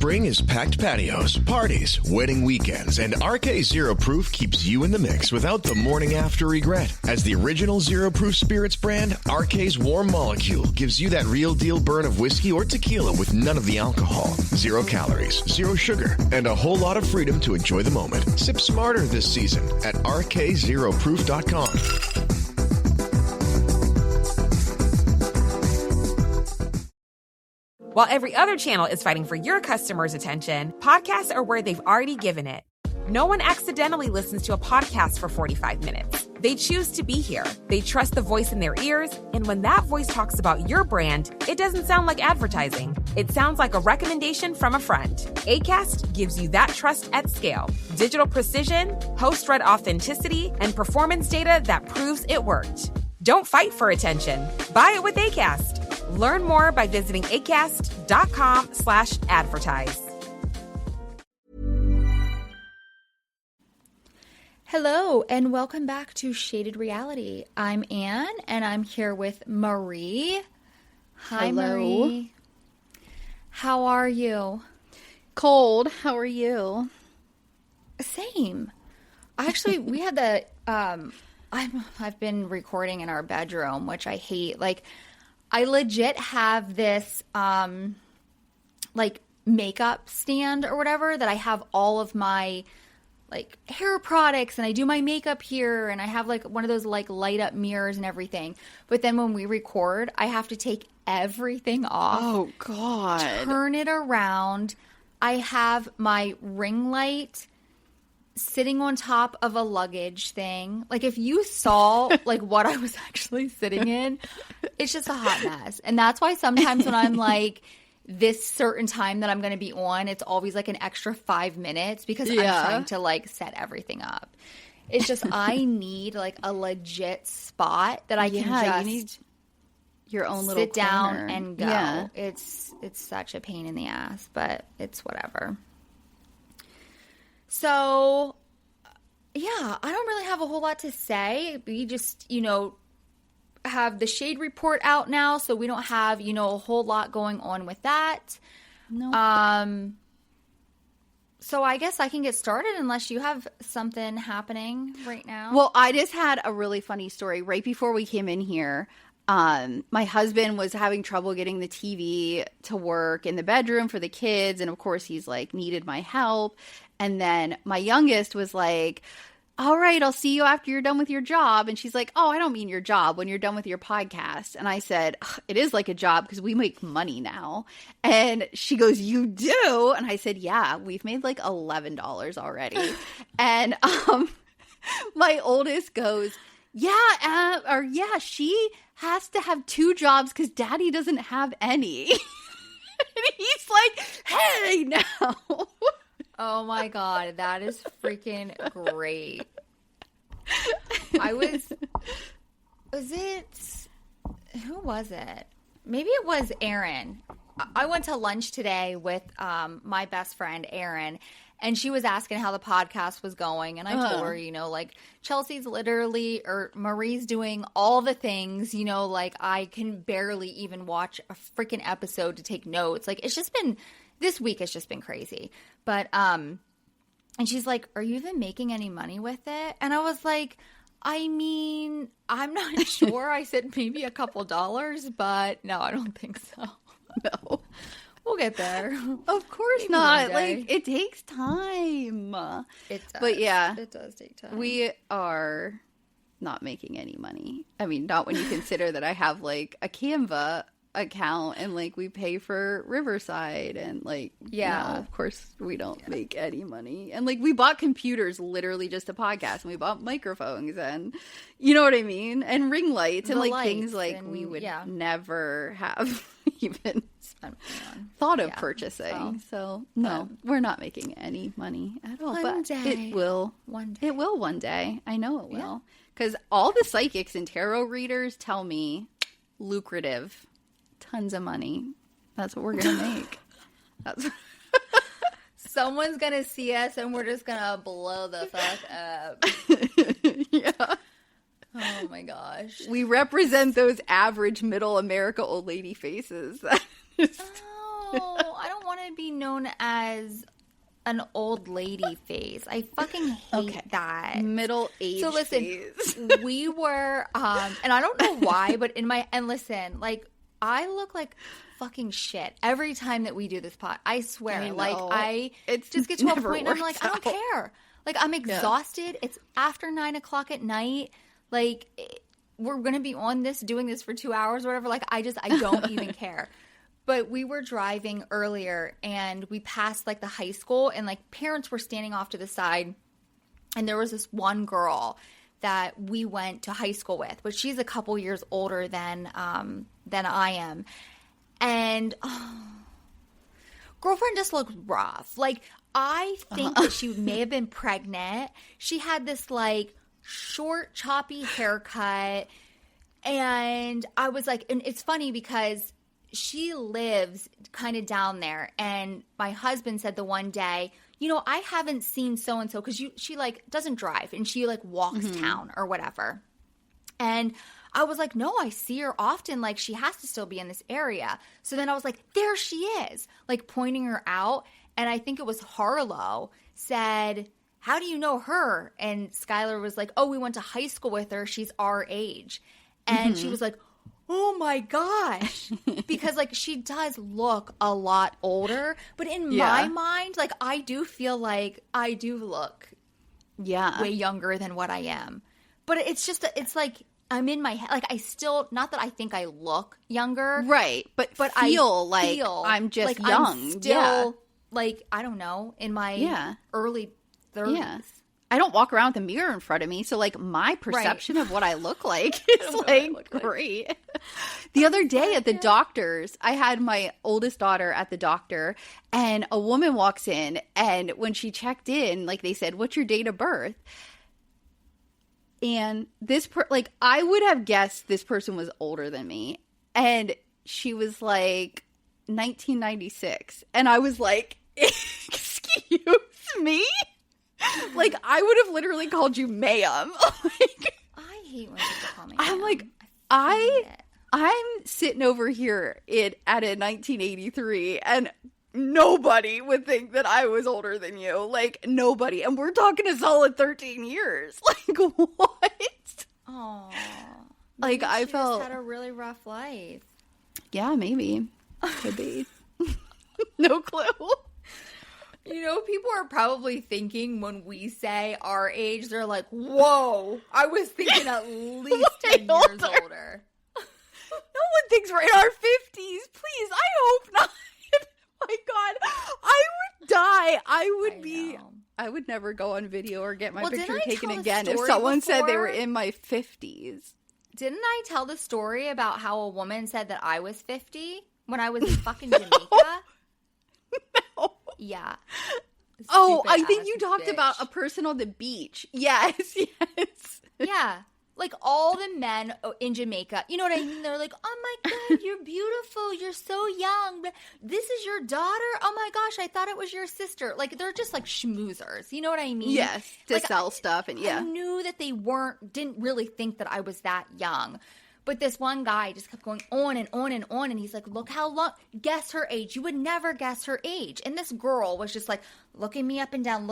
Spring is packed patios, parties, wedding weekends, and RK Zero Proof keeps you in the mix without the morning after regret. As the original Zero Proof Spirits brand, RK's Warm Molecule gives you that real deal burn of whiskey or tequila with none of the alcohol. 0 calories, 0 sugar, and a whole lot of freedom to enjoy the moment. Sip smarter this season at rkzeroproof.com. While every other channel is fighting for your customers' attention, podcasts are where they've already given it. No one accidentally listens to a podcast for 45 minutes. They choose to be here. They trust the voice in their ears, and when that voice talks about your brand, it doesn't sound like advertising. It sounds like a recommendation from a friend. Acast gives you that trust at scale. Digital precision, host-read authenticity, and performance data that proves it worked. Don't fight for attention. Buy it with Acast. Learn more by visiting acast.com/advertise. Hello, and welcome back to Shaded Reality. I'm Anne, and I'm here with Marie. Hi, Hello. Marie. How are you? Cold. How are you? Same. Actually, we had the I've been recording in our bedroom, which I hate. Like, I legit have this like makeup stand or whatever that I have all of my like hair products, and I do my makeup here, and I have like one of those like light up mirrors and everything. But then when we record, I have to take everything off. Oh, God. Turn it around. I have my ring light sitting on top of a luggage thing. Like, if you saw like what I was actually sitting in, it's just a hot mess. And that's why sometimes when I'm like, this certain time that I'm going to be on, it's always like an extra 5 minutes because I'm trying to like set everything up. It's just, I need like a legit spot that I can just you need your own little sit down corner. and go. Yeah. It's such a pain in the ass, but it's whatever. So, yeah, I don't really have a whole lot to say. We just, have the Shade Report out now, so we don't have, a whole lot going on with that. No. So I guess I can get started unless you have something happening right now. Well, I just had a really funny story. Right before we came in here, my husband was having trouble getting the TV to work in the bedroom for the kids. And of course, he's like, needed my help. And then my youngest was like, all right, I'll see you after you're done with your job. And she's like, oh, I don't mean your job, when you're done with your podcast. And I said, it is like a job because we make money now. And she goes, you do? And I said, yeah, we've made like $11 already. And my oldest goes, yeah, she has to have 2 jobs because daddy doesn't have any. And he's like, hey, now. Oh my God, that is freaking great. Who was it? Maybe it was Erin. I went to lunch today with my best friend, Erin, and she was asking how the podcast was going. And I told her, like, Chelsea's literally, or Marie's doing all the things, like I can barely even watch a freaking episode to take notes. Like, it's just been, this week has just been crazy. But, and she's like, are you even making any money with it? And I was like, I mean, I'm not sure. I said maybe a couple dollars, but no, I don't think so. No. We'll get there. Of course Maybe not. one day. Like, it takes time. It does. But yeah. It does take time. We are not making any money. I mean, not when you consider that I have like a Canva account and like we pay for Riverside and like, no, of course we don't make any money. And like we bought computers literally just a podcast, and we bought microphones and you know what I mean? And ring lights and like things like we would never have even thought of purchasing. So no, we're not making any money at all. But it will one day. It will one day. I know it will. Because all the psychics and tarot readers tell me lucrative, tons of money. That's what we're going to make. That's Someone's going to see us and we're just going to blow the fuck up. Yeah. Oh my gosh. We represent those average middle America old lady faces. I don't want to be known as an old lady face. I fucking hate that. Middle-aged So listen, face. we were, and I don't know why, but listen, like, I look like fucking shit every time that we do this pod. I swear. It just gets to a point and I'm like, I don't care. Like, I'm exhausted. Yeah. It's after 9:00 at night. Like, we're going to be doing this for 2 hours or whatever. Like, I don't even care. But we were driving earlier and we passed like the high school and like parents were standing off to the side. And there was this one girl that we went to high school with, but she's a couple years older than I am. And girlfriend just looked rough. Like, I think that she may have been pregnant. She had this like short, choppy haircut. And I was like, and it's funny because she lives kind of down there. And my husband said the one day, you know, I haven't seen so-and-so because she like doesn't drive and she like walks town or whatever. And I was like, no, I see her often. Like, she has to still be in this area. So then I was like, there she is, like pointing her out. And I think it was Harlow said, how do you know her? And Skylar was like, oh, we went to high school with her. She's our age. And she was like, oh my gosh. Because like she does look a lot older. But in my mind, like I do feel like I do look way younger than what I am. But it's just, it's like I'm in my head. Like I still, not that I think I look younger. Right. But feel like I'm just young. I'm still like, I don't know, in my early 30s. Yeah. I don't walk around with a mirror in front of me, so like my perception of what I look like is like great. The other day at the doctor's, I had my oldest daughter at the doctor, and a woman walks in, and when she checked in, like they said, "What's your date of birth?" And this like I would have guessed this person was older than me, and she was like 1996, and I was like, "Excuse me." Like, I would have literally called you ma'am. Like, I hate when people call me I'm ma'am. like, I'm sitting over here at a 1983, and nobody would think that I was older than you. Like, nobody. And we're talking a solid 13 years. Like, what? Oh. Like, I felt... just had a really rough life. Yeah, maybe. Could be. No clue. You know, people are probably thinking when we say our age, they're like, whoa, I was thinking at least 10 years older. No one thinks we're in our 50s. Please, I hope not. My God, I would die. I would never go on video or get my picture taken again if someone said they were in my 50s. Didn't I tell the story about how a woman said that I was 50 when I was in fucking Jamaica? No. Yeah. Oh, I think you talked about a person on the beach. Yes, yes. Yeah. Like all the men in Jamaica, you know what I mean? They're like, oh my God, you're beautiful. You're so young. This is your daughter? Oh my gosh, I thought it was your sister. Like they're just like schmoozers. You know what I mean? Yes, to like, sell stuff. And yeah. I knew that they didn't really think that I was that young. But this one guy just kept going on and on and on. And he's like, look how long, guess her age. You would never guess her age. And this girl was just like looking me up and down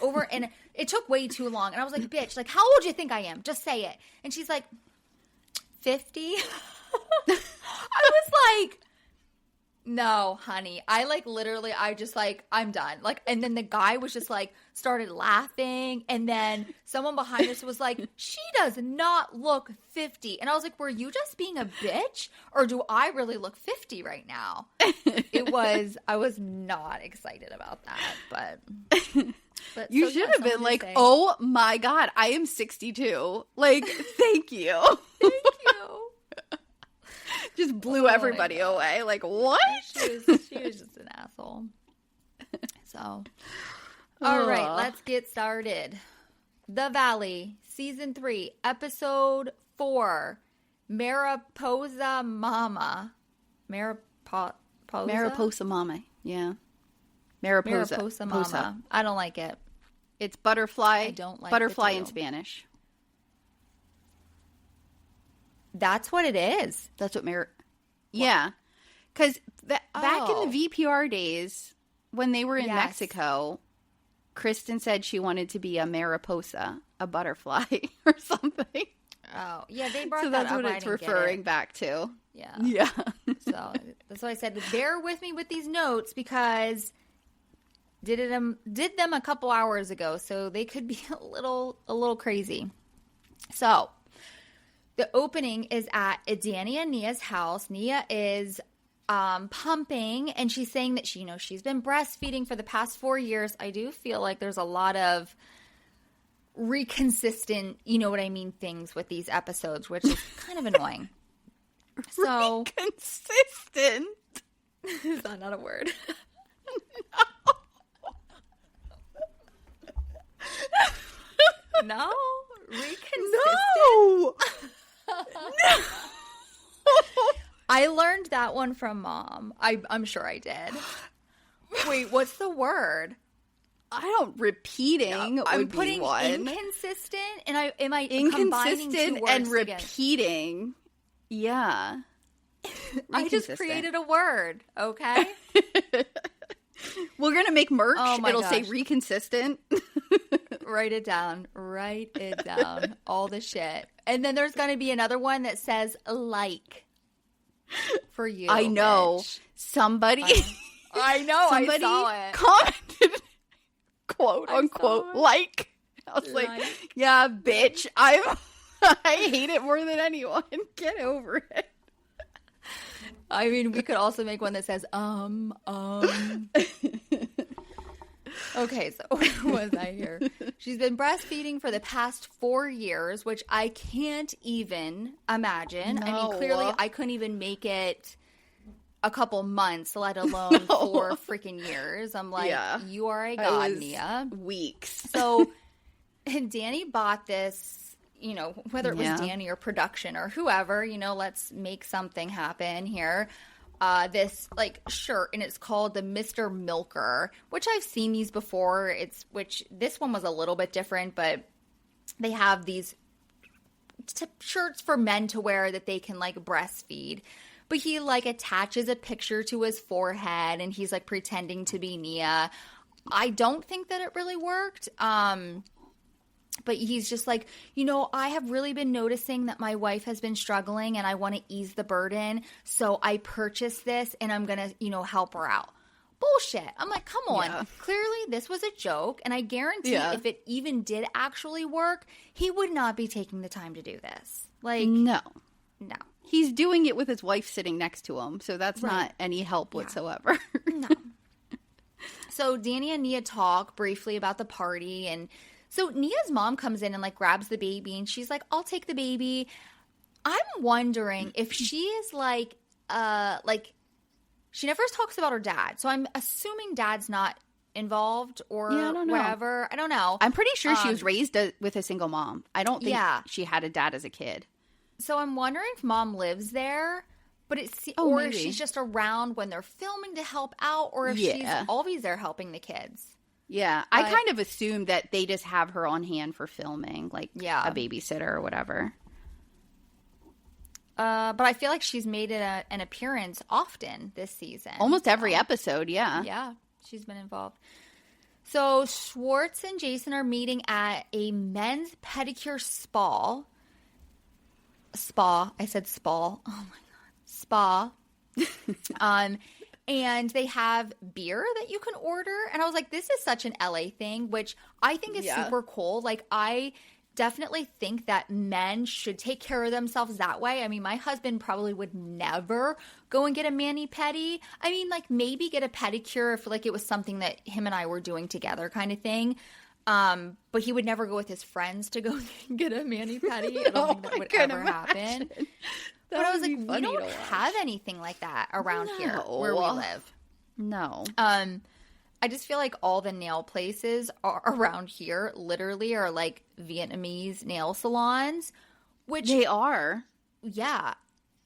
over. And it took way too long. And I was like, bitch, like, how old do you think I am? Just say it. And she's like, 50. I was like, no, honey. I just like, I'm done. Like, and then the guy was just like, started laughing. And then someone behind us was like, she does not look 50. And I was like, were you just being a bitch? Or do I really look 50 right now? I was not excited about that, but you should have been like, oh my God, I am 62. Like, thank you. Thank you. Just blew everybody away. Like, what? She was just an asshole. So, all right, let's get started. The Valley, Season 3, Episode 4, Mariposa Mama. Mariposa Mama, yeah. Mariposa Mama. I don't like it. It's butterfly. I don't like butterfly it in Spanish. That's what it is. That's what Yeah. Because back in the VPR days, when they were in Yes. Mexico, Kristen said she wanted to be a mariposa, a butterfly, or something. Oh, yeah, they brought So that that's up. what I it's didn't get referring it. back to. Yeah. Yeah. So that's why I said bear with me with these notes because did them a couple hours ago, so they could be a little crazy. So the opening is at Danny and Nia's house. Nia is pumping, and she's saying that she's been breastfeeding for the past 4 years. I do feel like there's a lot of reconsistent, you know what I mean, things with these episodes, which is kind of annoying. So Consistent. is that not a word? No, reconsistent. No. I learned that one from Mom. I'm sure I did. Wait, what's the word? I don't. Repeating I'm would putting be one. inconsistent, and am I combining two Inconsistent words and together? repeating. Yeah. I just created a word. Okay. We're gonna make merch. Oh my It'll say gosh. reconsistent. Write it down. Write it down. All the shit. And then there's going to be another one that says like for you. I know. bitch. Somebody I know. somebody I saw it. commented quote I unquote saw it. like. I was like, Like. yeah, bitch. I hate it more than anyone. Get over it. I mean, we could also make one that says Okay, so what was I here? She's been breastfeeding for the past 4 years, which I can't even imagine. I mean, No. clearly I couldn't even make it a couple months, let alone 4 freaking years. I'm like, Yeah. you are a I god, was Nia. weeks. So, and Danny bought this, whether it was Yeah. Danny or production or whoever, let's make something happen here. This shirt, and it's called the Mr. Milker, which I've seen these before. Which this one was a little bit different, but they have these shirts for men to wear that they can breastfeed. But he attaches a picture to his forehead, and he's pretending to be Nia. I don't think that it really worked. But he's just I have really been noticing that my wife has been struggling and I want to ease the burden. So I purchased this and I'm going to, help her out. Bullshit. I'm like, come on. Yeah. Clearly this was a joke. And I guarantee Yeah. if it even did actually work, he would not be taking the time to do this. No. No. He's doing it with his wife sitting next to him, so that's Right. not any help whatsoever. No. So Danny and Nia talk briefly about the party, and so Nia's mom comes in and grabs the baby, and she's like, "I'll take the baby." I'm wondering if she is she never talks about her dad, so I'm assuming dad's not involved or Yeah, I don't know. whatever. I don't know. I'm pretty sure she was raised with a single mom. I don't think Yeah. she had a dad as a kid. So I'm wondering if mom lives there, but Oh, or if maybe. she's just around when they're filming to help out, or if she's Yeah. always there helping the kids. Yeah, I But- kind of assumed that they just have her on hand for filming, Yeah. a babysitter or whatever. But I feel like she's made it an appearance often this season. Almost every episode, yeah. Yeah, she's been involved. So Schwartz and Jason are meeting at a men's pedicure spa. I said spa. Oh my god, spa. And they have beer that you can order. And I was like, this is such an LA thing, which I think is Yeah. super cool. I definitely think that men should take care of themselves that way. I mean, my husband probably would never go and get a mani-pedi. I mean, maybe get a pedicure if it was something that him and I were doing together kind of thing. But he would never go with his friends to go get a mani-pedi. I don't think that I would can ever happen. imagine. But That I was would like, be we funny don't to watch. have anything like that around here where we No. live. No. I just feel like all the nail places around here literally are Vietnamese nail salons, which They are. yeah,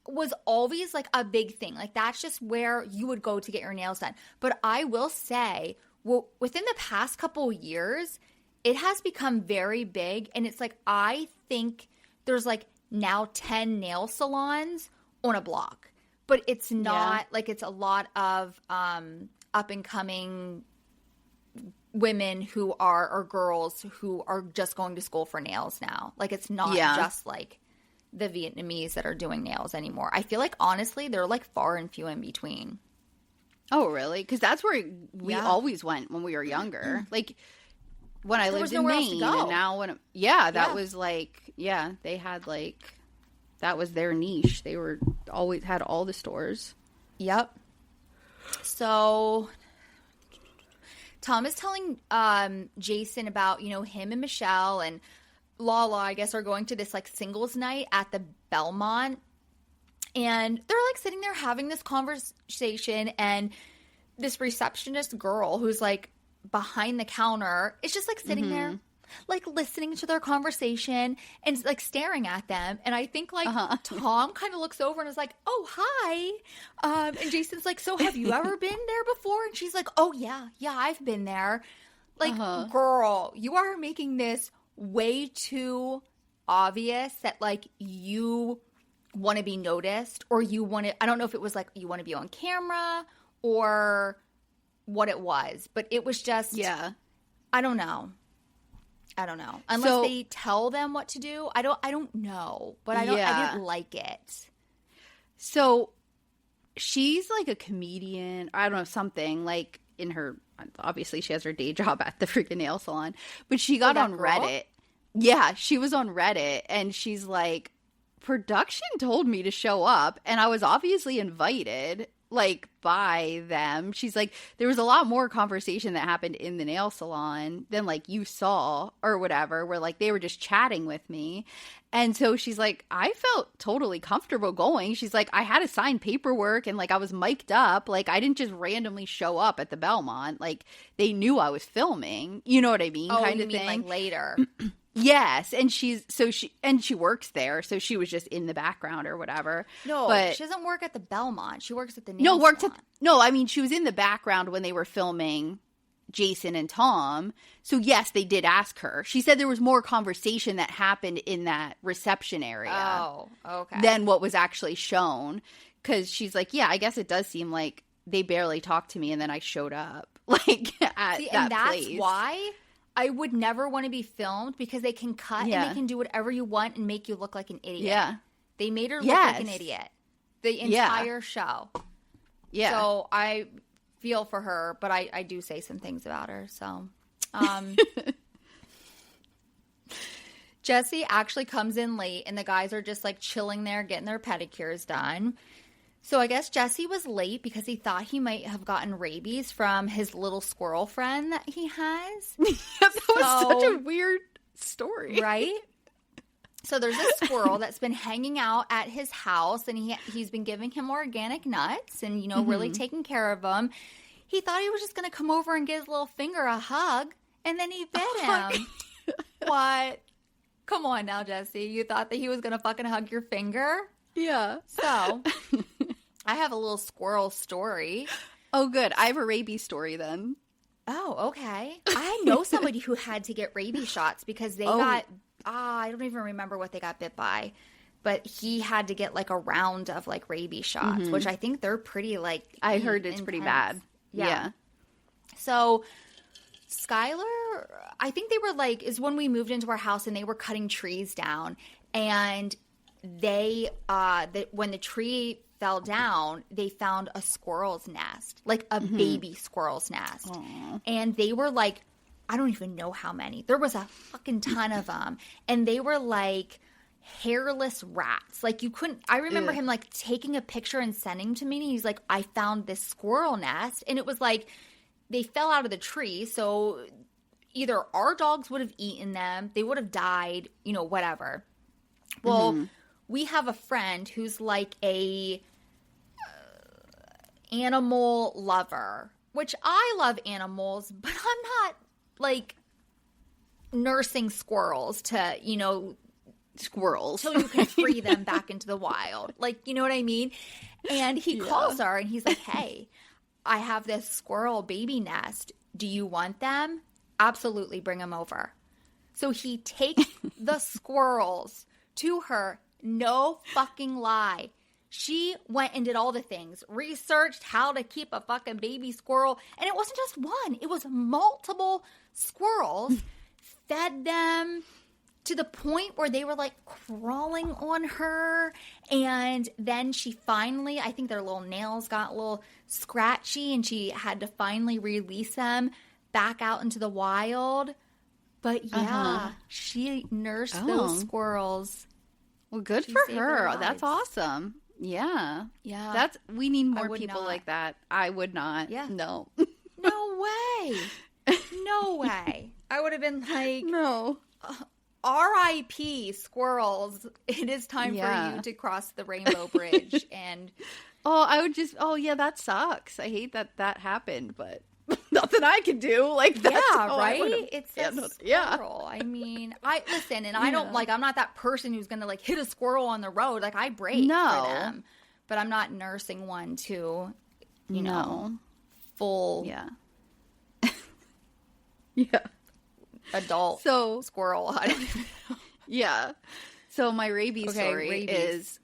was always a big thing. That's just where you would go to get your nails done. But I will say, well, within the past couple years, it has become very big. And it's I think there's now 10 nail salons on a block. but it's not like it's a lot of up and coming women who are, or girls who are just going to school for nails now. Like, it's not just like the Vietnamese that are doing nails anymore. I feel like, honestly, they're like far and few in between. Oh, really? Because that's where we always went when we were younger. Like, when I lived in Maine, and now when that was like, they had like, that was their niche. They were always had all the stores. Yep. So Tom is telling Jason about, you know, him and Michelle and Lala, I guess, are going to this like singles night at the Belmont. And they're like sitting there having this conversation, and this receptionist girl who's like behind the counter is just like sitting there, like listening to their conversation and like staring at them. And I think like Tom kind of looks over and is like, "Oh, hi." And Jason's like, "So have you ever been there before?" And she's like, "Oh, yeah, I've been there." Like, girl, you are making this way too obvious that like you want to be noticed, or you want to, I don't know if it was like you want to be on camera or what it was, but it was just, I don't know. Unless they tell them what to do. I don't know, but I didn't like it. So she's like a comedian, I don't know, something like in her, obviously she has her day job at the freaking nail salon, but she got on Reddit. Yeah, she was on Reddit, and she's like, production told me to show up, and I was obviously invited, like, by them. She's like, there was a lot more conversation that happened in the nail salon than, like, you saw or whatever, where, like, they were just chatting with me. And so she's like, I felt totally comfortable going. She's like, I had to sign paperwork, and, like, I was mic'd up. Like, I didn't just randomly show up at the Belmont. Like, they knew I was filming. You know what I mean? Kind of thing. Like, later. Yes, and she works there, so she was just in the background or whatever. No, but she doesn't work at the Belmont. She works at the nail salon. I mean, she was in the background when they were filming Jason and Tom. So yes, they did ask her. She said there was more conversation that happened in that reception area. Oh, okay. Than what was actually shown, because she's like, yeah, I guess it does seem like they barely talked to me, and then I showed up like at that and that's place. Why I would never want to be filmed, because they can cut and they can do whatever you want and make you look like an idiot. Yeah. They made her look like an idiot. The entire show. Yeah. So I feel for her, but I do say some things about her. So Jesse actually comes in late, and the guys are just like chilling there getting their pedicures done. So I guess Jesse was late because he thought he might have gotten rabies from his little squirrel friend that he has. That was such a weird story. Right? So there's a squirrel that's been hanging out at his house, and he's been giving him organic nuts and, you know, really taking care of him. He thought he was just going to come over and give his little finger a hug, and then he bit him. What? Come on now, Jesse. You thought that he was going to fucking hug your finger? Yeah. So I have a little squirrel story. Oh, good. I have a rabies story then. Oh, okay. I know somebody who had to get rabies shots because they got, I don't even remember what they got bit by, but he had to get like a round of like rabies shots, which I think they're pretty like, I heard it's pretty bad. Yeah. So Skylar, I think they were like, is when we moved into our house and they were cutting trees down, and they when the tree fell down, they found a squirrel's nest, like a baby squirrel's nest. Aww. And they were like, I don't even know how many. There was a fucking ton of them. And they were like hairless rats. Like, you couldn't, I remember him like taking a picture and sending to me, and he's like, I found this squirrel nest. And it was like, they fell out of the tree. So either our dogs would have eaten them, they would have died, you know, whatever. Well, we have a friend who's like a animal lover, which I love animals, but I'm not like nursing squirrels to, you know, squirrels so you can free them back into the wild. Like, you know what I mean? And he calls her and he's like, hey, I have this squirrel baby nest. Do you want them? Absolutely, bring them over. So he takes the squirrels to her. No fucking lie. She went and did all the things, researched how to keep a fucking baby squirrel. And it wasn't just one. It was multiple squirrels, fed them to the point where they were like crawling on her. And then she finally, I think their little nails got a little scratchy and she had to finally release them back out into the wild. But yeah, she nursed those squirrels. Well, good for her. That's awesome. Yeah. Yeah. We need more people like that. I would not. Yeah. No. No way. No way. I would have been like, no. R.I.P. squirrels. It is time for you to cross the rainbow bridge. And yeah, that sucks. I hate that happened, but nothing I can do. Like, that's right? It's a squirrel. I mean, I don't I'm not that person who's going to like hit a squirrel on the road. Like, I brake for them, but I'm not nursing one to, you know, full. Yeah. Adult squirrel. I don't even know. Yeah. So my rabies story is,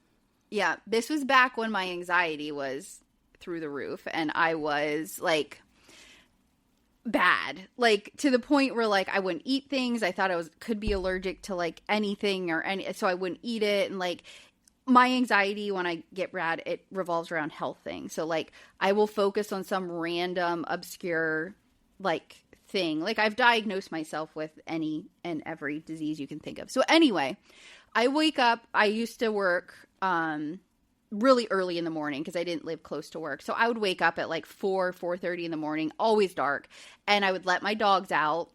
this was back when my anxiety was through the roof and I was like bad, like to the point where like I wouldn't eat things. I thought I could be allergic to like anything so I wouldn't eat it. And like my anxiety when I get bad, it revolves around health things. So like I will focus on some random obscure like thing. Like I've diagnosed myself with any and every disease you can think of. So anyway, I wake up, I used to work really early in the morning because I didn't live close to work. So I would wake up at like 4:30 in the morning, always dark, and I would let my dogs out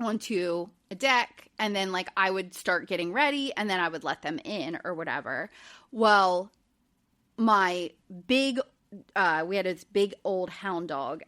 onto a deck, and then like I would start getting ready, and then I would let them in or whatever. Well, my big we had this big old hound dog.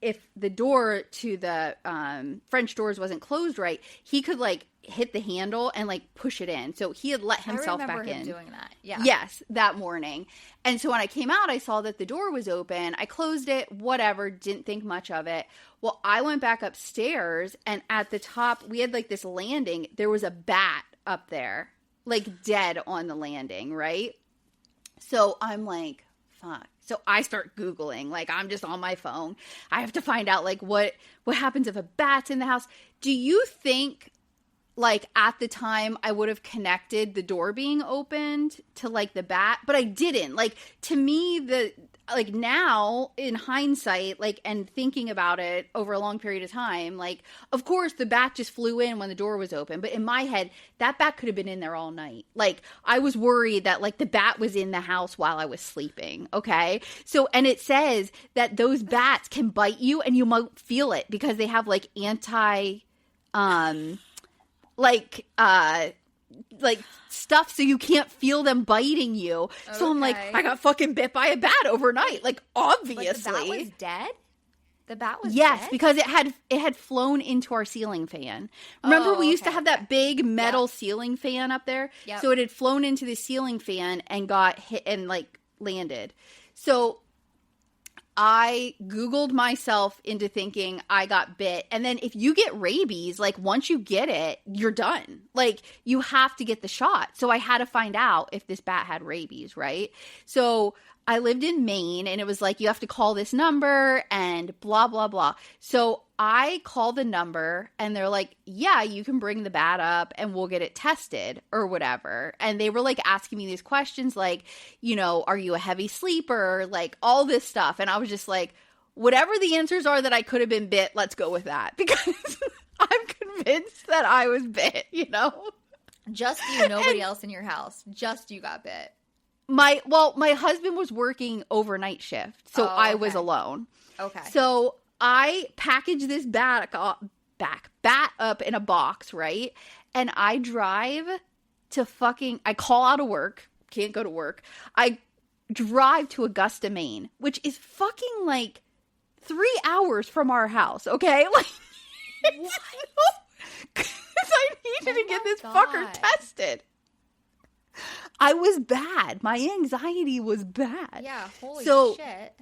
If the door to the French doors wasn't closed right, he could like hit the handle and like push it in. So he had let himself back in. I remember him doing that. Yeah. Yes, that morning. And so when I came out, I saw that the door was open. I closed it, whatever, didn't think much of it. Well, I went back upstairs, and at the top, we had like this landing. There was a bat up there, like dead on the landing, right? So I'm like, fuck. So I start Googling, like I'm just on my phone. I have to find out like what happens if a bat's in the house. Do you think like at the time I would have connected the door being opened to like the bat? But I didn't. Like to me, like now in hindsight, like and thinking about it over a long period of time, like of course the bat just flew in when the door was open. But in my head, that bat could have been in there all night. Like I was worried that like the bat was in the house while I was sleeping. Okay. So, and it says that those bats can bite you and you might feel it because they have like like stuff so you can't feel them biting you. Okay. So I'm like, I got fucking bit by a bat overnight. Like obviously. Like the bat was dead? The bat was dead? Because it had flown into our ceiling fan. Remember we used to have that big metal ceiling fan up there? Yep. So it had flown into the ceiling fan and got hit and like landed. So I Googled myself into thinking I got bit. And then if you get rabies, like once you get it, you're done. Like you have to get the shot. So I had to find out if this bat had rabies, right? So I lived in Maine and it was like, you have to call this number and blah, blah, blah. So I call the number and they're like, yeah, you can bring the bat up and we'll get it tested or whatever. And they were like asking me these questions like, you know, are you a heavy sleeper? Like all this stuff. And I was just like, whatever the answers are that I could have been bit, let's go with that because I'm convinced that I was bit, you know? Just you, nobody else in your house. Just you got bit. My husband was working overnight shift, so I was alone. Okay. So I packaged this bat up in a box, right? And I drive to I call out of work, can't go to work. I drive to Augusta, Maine, which is fucking like 3 hours from our house, okay? Like, what? Because I needed to get this fucker tested. I was bad. My anxiety was bad. Yeah, holy shit.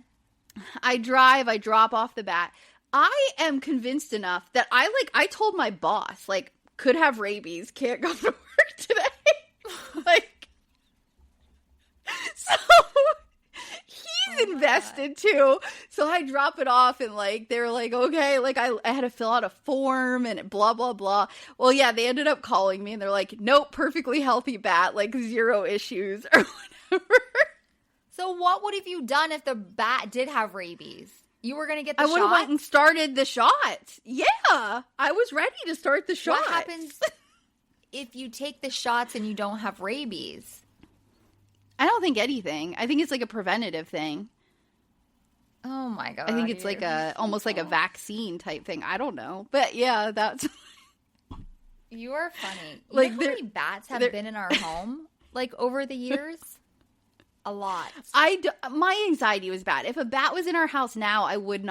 I drop off the bat. I am convinced enough that I told my boss, like, could have rabies, can't go to work today. Like, He's invested too. So I drop it off and like they're like, okay, like I had to fill out a form and blah blah blah. Well, yeah, they ended up calling me and they're like, nope, perfectly healthy bat, like 0 issues or whatever. So what would have you done if the bat did have rabies? You were gonna get the shot? I would have went and started the shot. Yeah, I was ready to start the shot. What happens if you take the shots and you don't have rabies? I don't think anything. I think it's like a preventative thing. Oh my God. I think it's like almost like a vaccine type thing. I don't know. But yeah, that's... You are funny. Like, you know how many bats have been in our home? Like over the years? A lot. My anxiety was bad. If a bat was in our house now, it wouldn't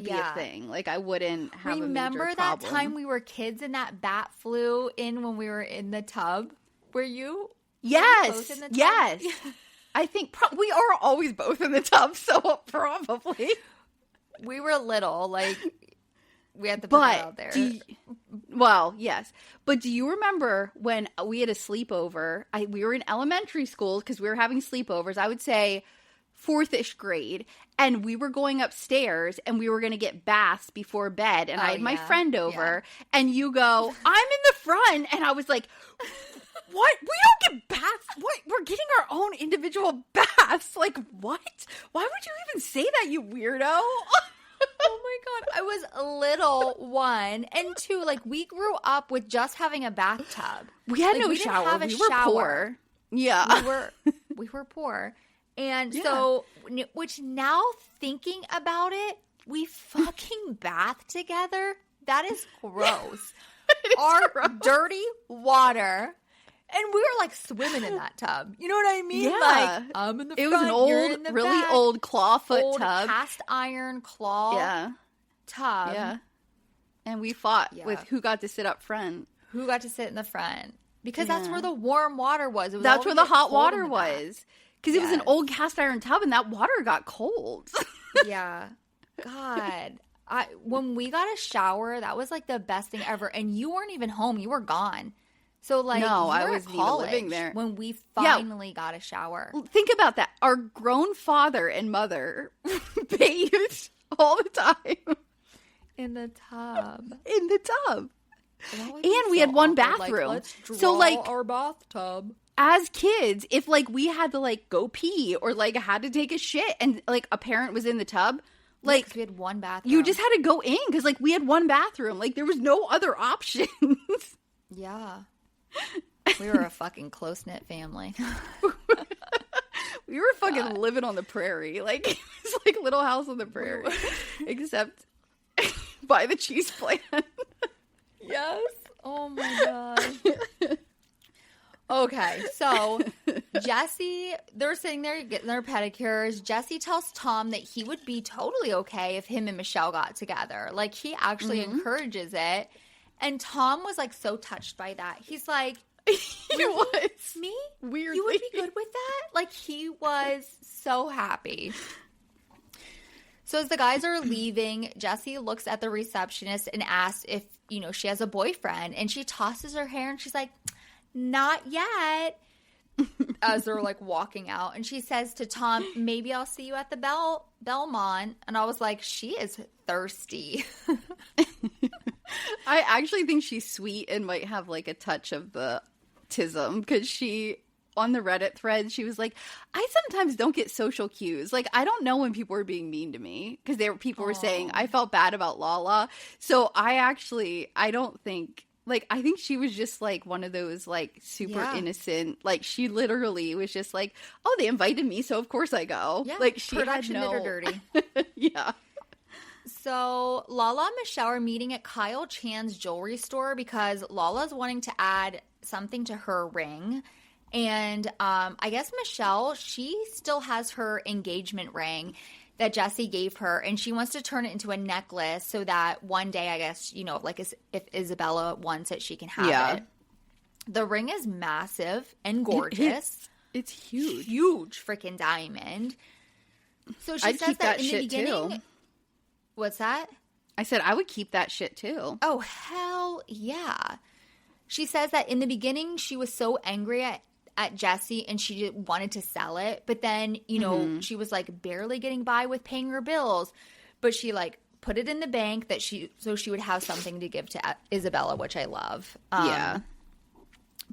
be a thing. Like I wouldn't have a major problem. Remember that time we were kids and that bat flew in when we were in the tub? Were you... Yes, yes. I think we are always both in the tub, so probably. We were little, like, we had to put it out there. Well, yes. But do you remember when we had a sleepover? We were in elementary school because we were having sleepovers, I would say 4th-ish grade, and we were going upstairs and we were going to get baths before bed, and I had my friend over, and you go, I'm in the front, and I was like... What? We don't get baths? What? We're getting our own individual baths? Like, what? Why would you even say that, you weirdo? Oh my God. I was little, 1. And 2, like, we grew up with just having a bathtub. We had no we shower. Didn't have a we were shower. Poor. Yeah. We were poor. And so, which now thinking about it, we fucking bath together? That is gross. Our gross. Dirty water... And we were like swimming in that tub. You know what I mean? Yeah. Like, I'm in the front, it was an old, really back. old clawfoot Old tub. Cast iron claw tub. Yeah. And we fought with who got to sit up front. Who got to sit in the front. Because that's where the warm water was. It was that's where the hot water the was. Because it was an old cast iron tub and that water got cold. Yeah. God. When we got a shower, that was like the best thing ever. And you weren't even home. You were gone. So, like, no, I wasn't even living there. When we finally got a shower. Think about that. Our grown father and mother bathed all the time. In the tub. In the tub. And we had one bathroom. Like, let's draw so, like, our bathtub. As kids, if, like, we had to, like, go pee or, like, had to take a shit and, like, a parent was in the tub, like, we had one bathroom. You just had to go in because, like, we had one bathroom. Like, there was no other options. Yeah. We were a fucking close-knit family. We were fucking living on the prairie. Like, it was like Little House on the Prairie. Except by the cheese plant. Yes. Oh my God. Okay, so Jesse, they're sitting there getting their pedicures. Jesse tells Tom that he would be totally okay if him and Michelle got together. Like, he actually encourages it. And Tom was, like, so touched by that. He's like, he was. Me? Weirdly. You would be good with that? Like, he was so happy. So as the guys are leaving, Jessie looks at the receptionist and asks if, you know, she has a boyfriend. And she tosses her hair and she's like, not yet. As they're, like, walking out. And she says to Tom, maybe I'll see you at the Belmont. And I was like, she is thirsty. I actually think she's sweet and might have, like, a touch of the autism because she, on the Reddit thread, she was like, I sometimes don't get social cues. Like, I don't know when people are being mean to me because people were saying I felt bad about Lala. So I don't think, like, I think she was just, like, one of those, like, super innocent, like, she literally was just like, oh, they invited me, so of course I go. Yeah, like, she production had no... did her dirty. Yeah. So Lala and Michelle are meeting at Kyle Chan's jewelry store because Lala's wanting to add something to her ring. And I guess Michelle, she still has her engagement ring that Jesse gave her, and she wants to turn it into a necklace so that one day, I guess, you know, like if Isabella wants it, she can have it. The ring is massive and gorgeous. It's huge. Huge freaking diamond. So she says that in the beginning... Too. What's that? I said I would keep that shit too. Oh, hell yeah. She says that in the beginning she was so angry at at Jessie and she wanted to sell it. But then, you know, she was like barely getting by with paying her bills. But she like put it in the bank so she would have something to give to Isabella, which I love. Yeah.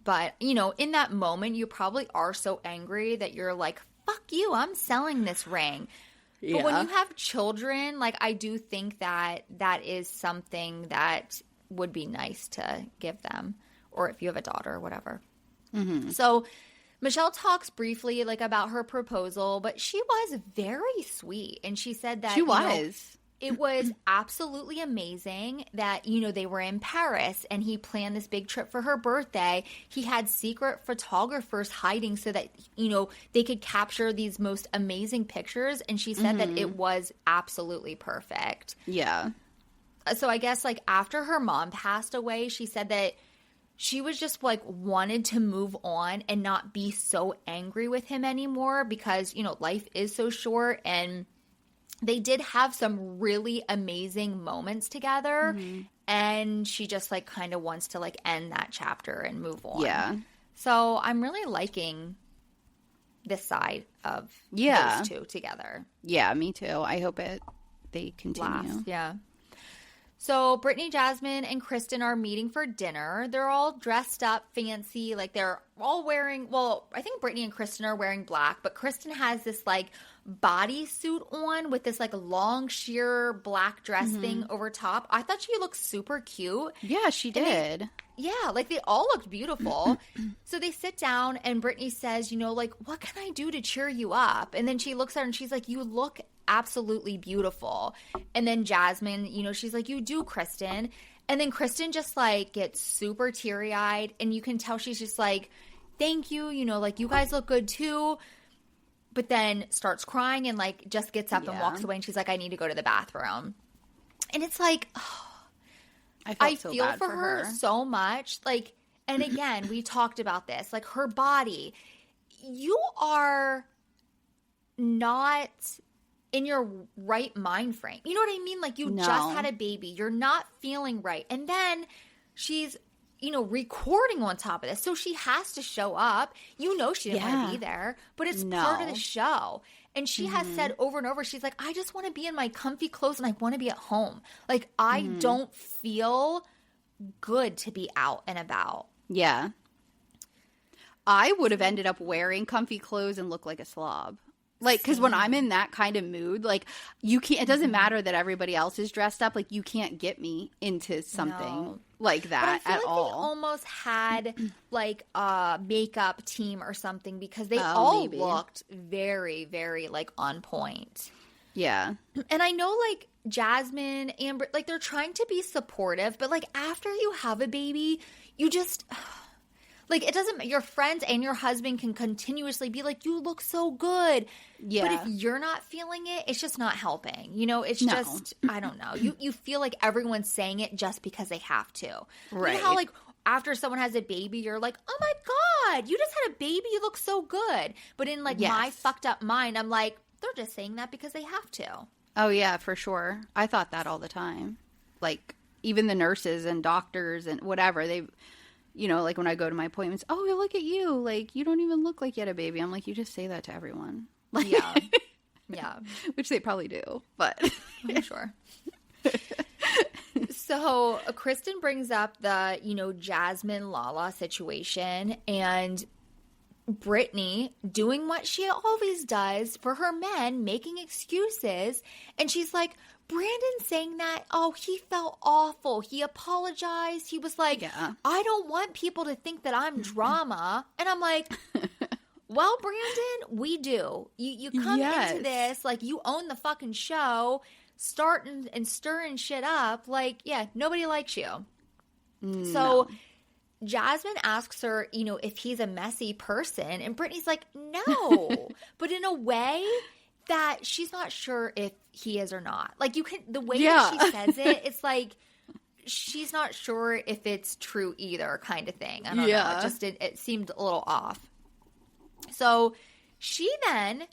But, you know, in that moment, you probably are so angry that you're like, fuck you, I'm selling this ring. Yeah. But when you have children, like, I do think that is something that would be nice to give them. Or if you have a daughter or whatever. Mm-hmm. So Michelle talks briefly, like, about her proposal, but she was very sweet. And she said that it was absolutely amazing that, you know, they were in Paris and he planned this big trip for her birthday. He had secret photographers hiding so that, you know, they could capture these most amazing pictures. And she said that it was absolutely perfect. Yeah. So I guess, like, after her mom passed away, she said that she was just, like, wanted to move on and not be so angry with him anymore because, you know, life is so short and they did have some really amazing moments together, and she just, like, kind of wants to, like, end that chapter and move on. Yeah. So I'm really liking this side of those two together. Yeah, me too. I hope they continue. Yeah. So Brittany, Jasmine, and Kristen are meeting for dinner. They're all dressed up fancy. Like, they're all wearing – well, I think Brittany and Kristen are wearing black, but Kristen has this, like, bodysuit on with this, like, long, sheer black dress thing over top. I thought she looked super cute. Yeah, she did. Like, they all looked beautiful. So they sit down, and Brittany says, you know, like, what can I do to cheer you up? And then she looks at her, and she's like, you look absolutely beautiful. And then Jasmine, you know, she's like, you do, Kristen. And then Kristen just, like, gets super teary-eyed, and you can tell she's just like, thank you, you know, like, you guys look good too. But then starts crying and, like, just gets up and walks away, and she's like, I need to go to the bathroom. And it's like, I feel for her so much. Like, and again, we talked about this. Like, her body, you are not in your right mind frame. You know what I mean? Like, you just had a baby. You're not feeling right. And then she's, you know, recording on top of this. So she has to show up. You know she didn't want to be there, but it's part of the show. And she has said over and over, she's like, I just want to be in my comfy clothes and I want to be at home. Like, I don't feel good to be out and about. Yeah. I would have ended up wearing comfy clothes and look like a slob. Like, because when I'm in that kind of mood, like, you can't, it doesn't matter that everybody else is dressed up. Like, you can't get me into something like that but I feel at like all. They almost had, like, a makeup team or something because they all looked very, very, like, on point. Yeah. And I know, like, Jasmine, Amber, like, they're trying to be supportive, but, like, after you have a baby, you just... Like, it doesn't – your friends and your husband can continuously be like, you look so good. Yeah. But if you're not feeling it, it's just not helping. You know, it's just – I don't know. You feel like everyone's saying it just because they have to. Right. You know how, like, after someone has a baby, you're like, oh, my God, you just had a baby. You look so good. But in, like, my fucked up mind, I'm like, they're just saying that because they have to. Oh, yeah, for sure. I thought that all the time. Like, even the nurses and doctors and whatever, they – you know, like when I go to my appointments, oh, look at you. Like, you don't even look like you had a baby. I'm like, you just say that to everyone. Like, yeah. Which they probably do, but. I'm sure. So Kristen brings up the, you know, Jasmine Lala situation and Brittany doing what she always does for her men, making excuses. And she's like, Brandon saying that, oh, he felt awful. He apologized. He was like, I don't want people to think that I'm drama. And I'm like, well, Brandon, we do. You come into this, like, you own the fucking show, starting and stirring shit up. Like, yeah, nobody likes you. No. So Jasmine asks her, you know, if he's a messy person. And Brittany's like, no. But in a way that she's not sure if he is or not. Like, you can, the way that she says it, it's like she's not sure if it's true either, kind of thing. I don't know. It just it seemed a little off. So she then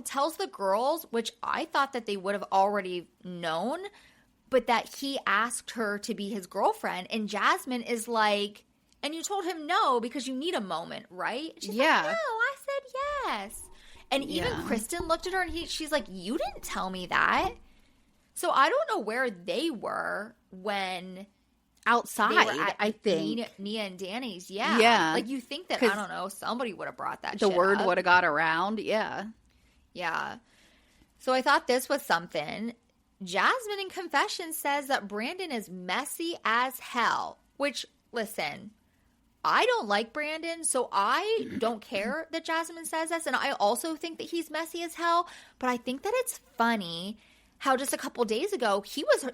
tells the girls, which I thought that they would have already known, but that he asked her to be his girlfriend. And Jasmine is like, And you told him no because you need a moment, right? She's like, no, I said yes. And even Kristen looked at her and she's like, you didn't tell me that. So I don't know where they were when outside, they were at I think. Nia and Danny's. Yeah. Yeah. Like you think that, I don't know, somebody would have brought that the shit word up. would have got around. Yeah. Yeah. So I thought this was something. Jasmine in confession says that Brandon is messy as hell, which, listen, I don't like Brandon, so I don't care that Jasmine says this. And I also think that he's messy as hell, but I think that it's funny how just a couple days ago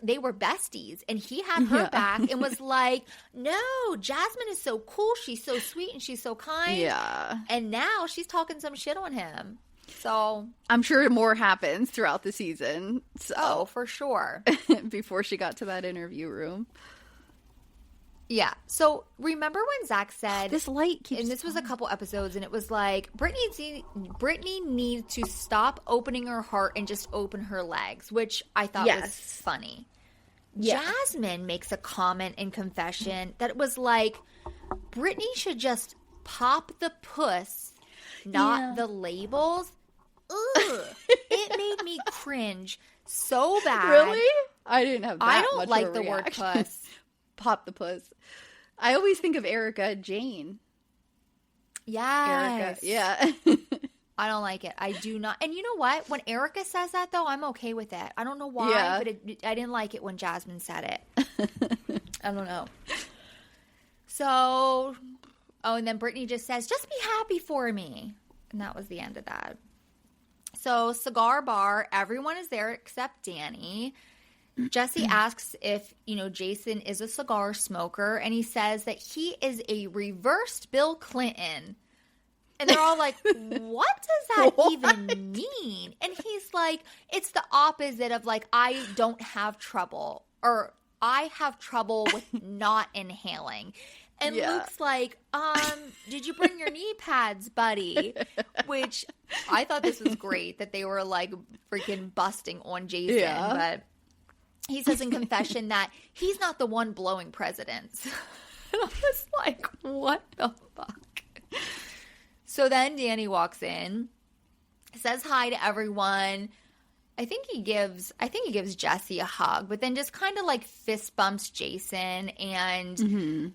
they were besties and he had her back and was like, no, Jasmine is so cool. She's so sweet and she's so kind. Yeah. And now she's talking some shit on him. So I'm sure more happens throughout the season. So. Oh, for sure. Before she got to that interview room. Yeah. So remember when Zach said this light keeps and this was a couple episodes and it was like Brittany needs to stop opening her heart and just open her legs, which I thought was funny. Yeah. Jasmine makes a comment in confession that it was like Brittany should just pop the puss, not the labels. Ugh. It made me cringe so bad. Really? I didn't have that I don't much like of a the reaction. word puss. Pop the puss. I always think of Erica Jane. Yes. Erica. Yeah. I don't like it. I do not. And you know what? When Erica says that, though, I'm okay with it. I don't know why, but I didn't like it when Jasmine said it. I don't know. So, and then Brittany just says, just be happy for me. And that was the end of that. So, cigar bar, everyone is there except Danny. Jesse asks if, Jason is a cigar smoker, and he says that he is a reversed Bill Clinton. And they're all like, what does that even mean? And he's like, it's the opposite of like, I don't have trouble, or I have trouble with not inhaling. And Luke's like, did you bring your knee pads, buddy? Which I thought this was great that they were like freaking busting on Jason. Yeah. But he says in confession that he's not the one blowing presidents. And I was like, what the fuck? So then Danny walks in, says hi to everyone. I think he gives Jesse a hug, but then just kind of like fist bumps Jason. And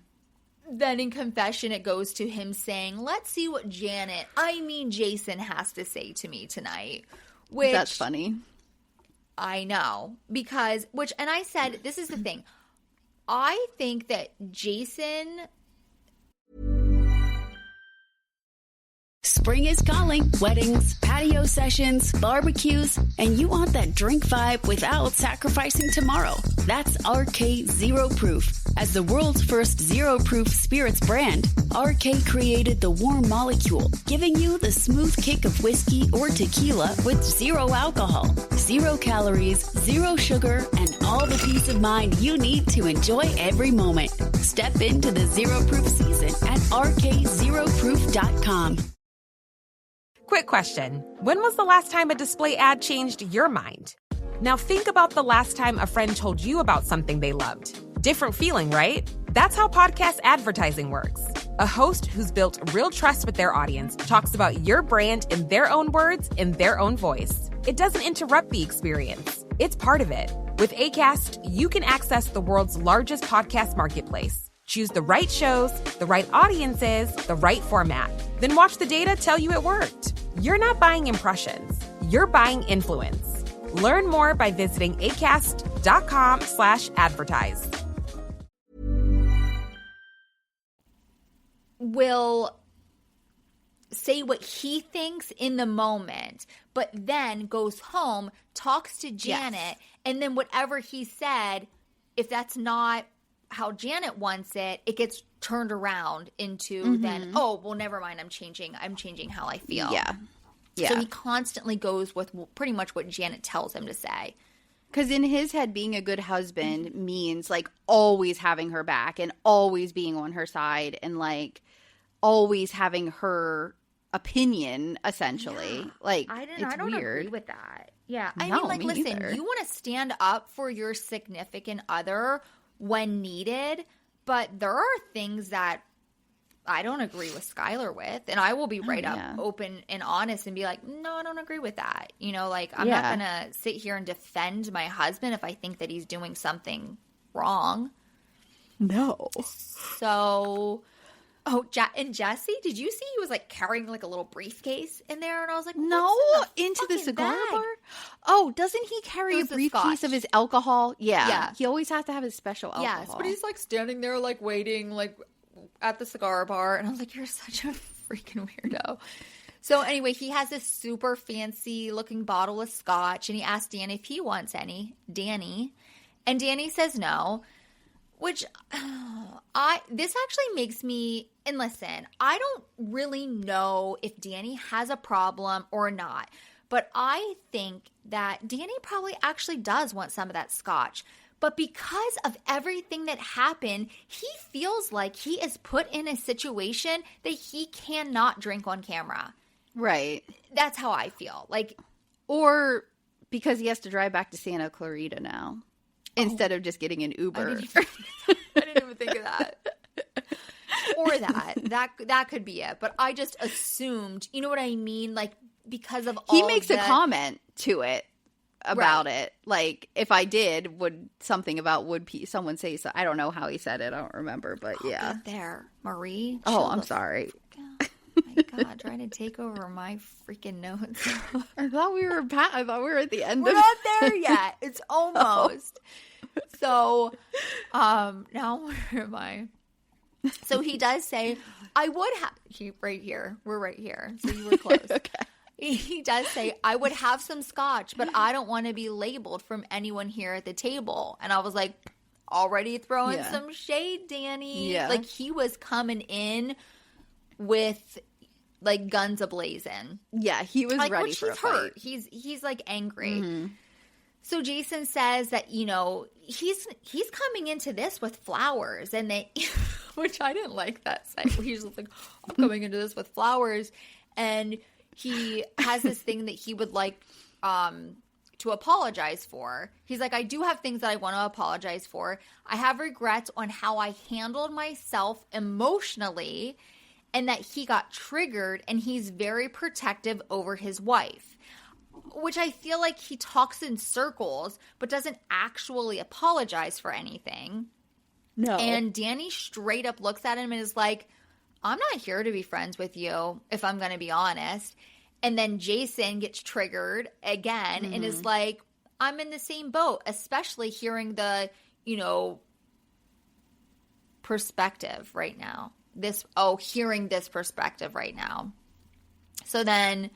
then in confession, it goes to him saying, let's see what Jason has to say to me tonight. Which, that's funny. I know. And I said, this is the thing. I think that Jason... Spring is calling. Weddings, patio sessions, barbecues, and you want that drink vibe without sacrificing tomorrow. That's RK Zero Proof. As the world's first zero-proof spirits brand, RK created the warm molecule, giving you the smooth kick of whiskey or tequila with zero alcohol, 0 calories, 0 sugar, and all the peace of mind you need to enjoy every moment. Step into the zero-proof season at rkzeroproof.com. Quick question. When was the last time a display ad changed your mind? Now think about the last time a friend told you about something they loved. Different feeling, right? That's how podcast advertising works. A host who's built real trust with their audience talks about your brand in their own words, in their own voice. It doesn't interrupt the experience. It's part of it. With Acast, you can access the world's largest podcast marketplace. Choose the right shows, the right audiences, the right format. Then watch the data tell you it worked. You're not buying impressions. You're buying influence. Learn more by visiting acast.com/advertise. Will say what he thinks in the moment, but then goes home, talks to Janet, and then whatever he said, if that's not how Janet wants it, it gets turned around into then, oh, well, never mind, I'm changing how I feel. Yeah. So he constantly goes with pretty much what Janet tells him to say. Because in his head, being a good husband means like always having her back and always being on her side and like always having her opinion, essentially. Yeah. Like, I it's don't weird. agree with that. Yeah. I No, mean, like, me listen, neither. you want to stand up for your significant other when needed, but there are things that I don't agree with Skylar with. And I will be right up open and honest and be like, no, I don't agree with that. You know, like I'm not going to sit here and defend my husband if I think that he's doing something wrong. No. So, and Jesse, did you see he was like carrying like a little briefcase in there? And I was like, no, into the cigar bar? Oh, doesn't he carry a briefcase of his alcohol? Yeah. He always has to have his special alcohol. Yes, but he's like standing there like waiting like at the cigar bar. And I was like, you're such a freaking weirdo. So anyway, he has this super fancy looking bottle of scotch and he asked Danny if he wants any. Danny. And Danny says no. Which this actually makes me, and listen, I don't really know if Danny has a problem or not, but I think that Danny probably actually does want some of that scotch. But because of everything that happened, he feels like he is put in a situation that he cannot drink on camera. Right. That's how I feel. Like, or because he has to drive back to Santa Clarita now. Instead of just getting an Uber. I didn't even think of that. Or that could be it. But I just assumed, you know what I mean? Like, because of all he makes a comment to it about it. Like, if I did, would someone say so? I don't know how he said it. I don't remember, but yeah. Good there, Marie. Oh, I'm sorry. My God, trying to take over my freaking notes. I thought we were at the end. We're not there yet. It's almost. So, now where am I? So he does say, I would have. Right here. We're right here. So you were close. Okay. He does say, I would have some scotch, but I don't want to be labeled from anyone here at the table. And I was like, already throwing some shade, Danny. Yeah. Like he was coming in with like guns ablazing. Yeah, he was like, ready which for he's a fight. hurt. He's like angry. So Jason says that, you know, he's coming into this with flowers and they which I didn't like that side. He's just like, I'm coming into this with flowers, and he has this thing that he would like to apologize for. He's like, I do have things that I want to apologize for. I have regrets on how I handled myself emotionally and that he got triggered, and he's very protective over his wife, which I feel like he talks in circles but doesn't actually apologize for anything. No. And Danny straight up looks at him and is like, I'm not here to be friends with you, if I'm going to be honest. And then Jason gets triggered again and is like, I'm in the same boat, especially hearing the, you know, perspective right now. Hearing this perspective right now. So then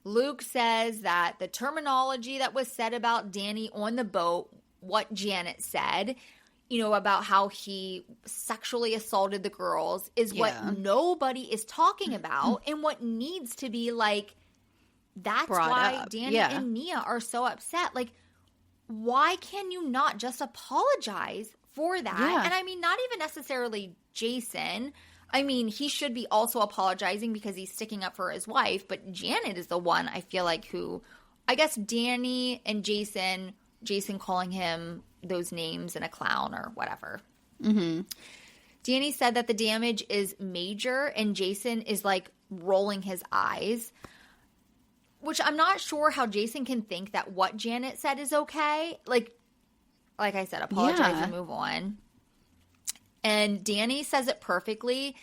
Luke says that the terminology that was said about Danny on the boat, what Janet said, you know, about how he sexually assaulted the girls is what nobody is talking about and what needs to be like, that's brought why up. Danny and Nia are so upset. Like, why can you not just apologize for that? Yeah. And I mean, not even necessarily Jason. I mean, he should be also apologizing because he's sticking up for his wife, but Janet is the one I feel like who, I guess Danny and Jason calling him those names and a clown or whatever. Danny said that the damage is major and Jason is like rolling his eyes, which I'm not sure how Jason can think that what Janet said is okay. Like I said, apologize and move on. And Danny says it perfectly,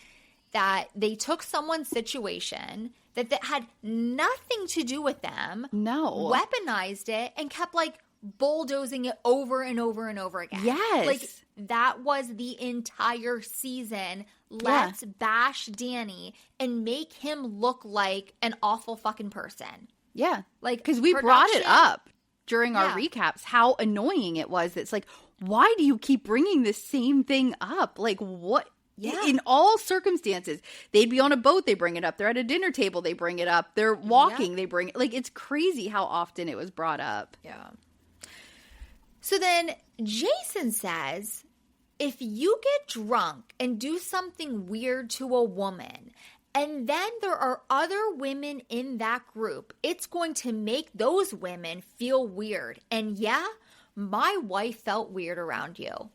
that they took someone's situation that had nothing to do with them, weaponized it, and kept like bulldozing it over and over and over again. Yes. Like that was the entire season. Let's bash Danny and make him look like an awful fucking person. Yeah. Like, because we brought it up during our recaps, how annoying it was. It's like, why do you keep bringing the same thing up? Like, what? Yeah. In all circumstances, they'd be on a boat, they bring it up. They're at a dinner table, they bring it up. They're walking, they bring it. Like, it's crazy how often it was brought up. Yeah. So then Jason says, if you get drunk and do something weird to a woman, and then there are other women in that group, it's going to make those women feel weird. And yeah, my wife felt weird around you.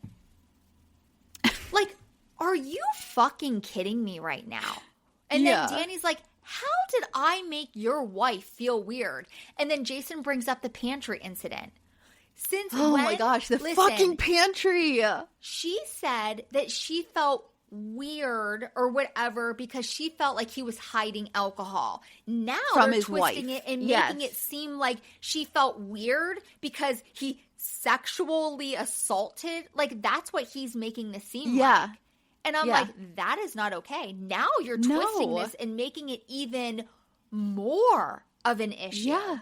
Like, are you fucking kidding me right now? And then Danny's like, how did I make your wife feel weird? And then Jason brings up the pantry incident. My gosh, the fucking pantry. She said that she felt weird or whatever because she felt like he was hiding alcohol. Now from they're his twisting wife. it and making it seem like she felt weird because he sexually assaulted. Like, that's what he's making this seem like. And I'm like, that is not okay. Now you're twisting this and making it even more of an issue. Yeah.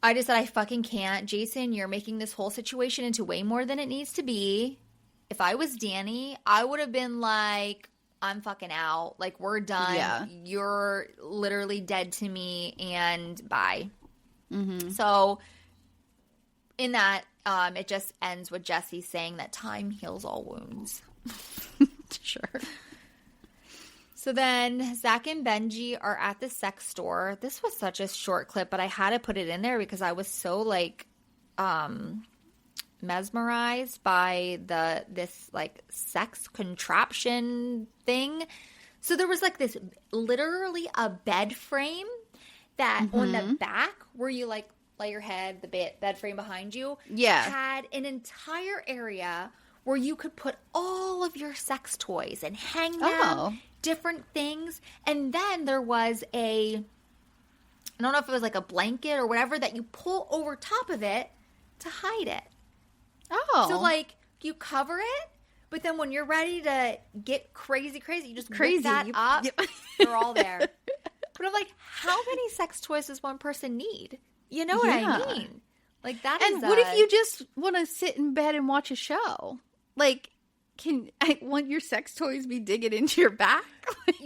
I just said, I fucking can't. Jason, you're making this whole situation into way more than it needs to be. If I was Danny, I would have been like, I'm fucking out. Like, we're done. Yeah. You're literally dead to me, and bye. Mm-hmm. So, in that, it just ends with Jesse saying that time heals all wounds. Sure. So then Zach and Benji are at the sex store. This was such a short clip, but I had to put it in there because I was so like mesmerized by this like sex contraption thing. So there was like this literally a bed frame that on the back where you like lay your head, the bed frame behind you, had an entire area where you could put all of your sex toys and hang them, different things. And then there was I don't know if it was like a blanket or whatever that you pull over top of it to hide it. Oh. So like you cover it, but then when you're ready to get crazy, you just whip that up. They're all there. But I'm like, how many sex toys does one person need? You know what I mean? Like that is. And what if you just want to sit in bed and watch a show? Like, want your sex toys be digging into your back?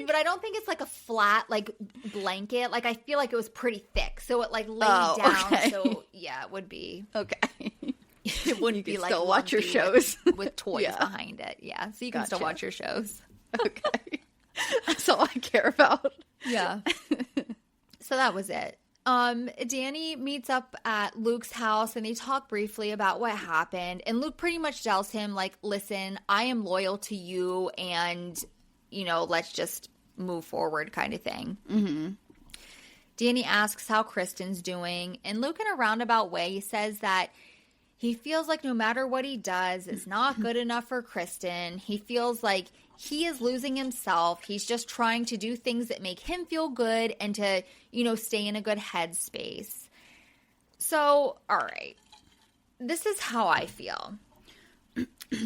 But I don't think it's like a flat like blanket. Like I feel like it was pretty thick, so it like laid down. Okay. So yeah, it would be okay. It wouldn't be like still watch your lumpy shows with toys behind it. Yeah, so you can still watch your shows. Okay, that's all I care about. Yeah. So that was it. Danny meets up at Luke's house and they talk briefly about what happened. And Luke pretty much tells him, like, listen, I am loyal to you and, you know, let's just move forward kind of thing. Mm-hmm. Danny asks how Kristen's doing. And Luke, in a roundabout way, says that he feels like no matter what he does, it's not good enough for Kristen. He feels like he is losing himself. He's just trying to do things that make him feel good and to, you know, stay in a good headspace. So, all right. This is how I feel.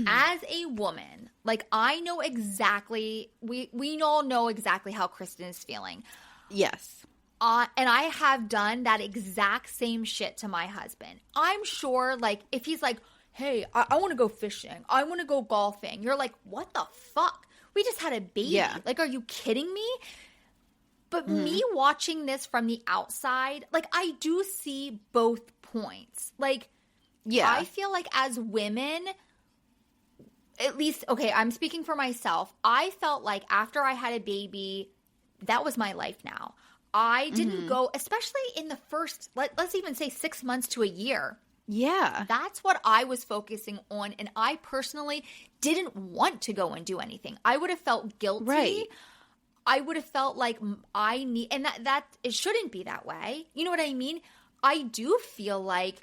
As a woman, like I know exactly, we all know exactly how Kristen is feeling. Yes. And I have done that exact same shit to my husband. I'm sure, like, if he's like, hey, I want to go fishing. I want to go golfing. You're like, what the fuck? We just had a baby. Yeah. Like, are you kidding me? But me watching this from the outside, like, I do see both points. Like, I feel like as women, at least, okay, I'm speaking for myself. I felt like after I had a baby, that was my life now. I didn't go, especially in the first, let's even say 6 months to a year. Yeah. That's what I was focusing on. And I personally didn't want to go and do anything. I would have felt guilty. Right. I would have felt like I need, and that it shouldn't be that way. You know what I mean? I do feel like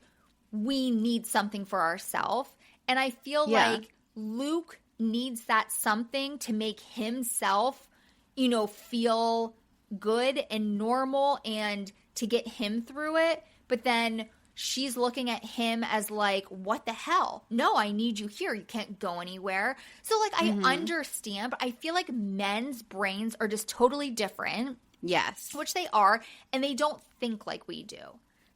we need something for ourselves. And I feel like Luke needs that something to make himself, you know, feel good and normal and to get him through it. But then she's looking at him as like, what the hell? No, I need you here. You can't go anywhere. So like, I understand, but I feel like men's brains are just totally different. Yes. Which they are. And they don't think like we do.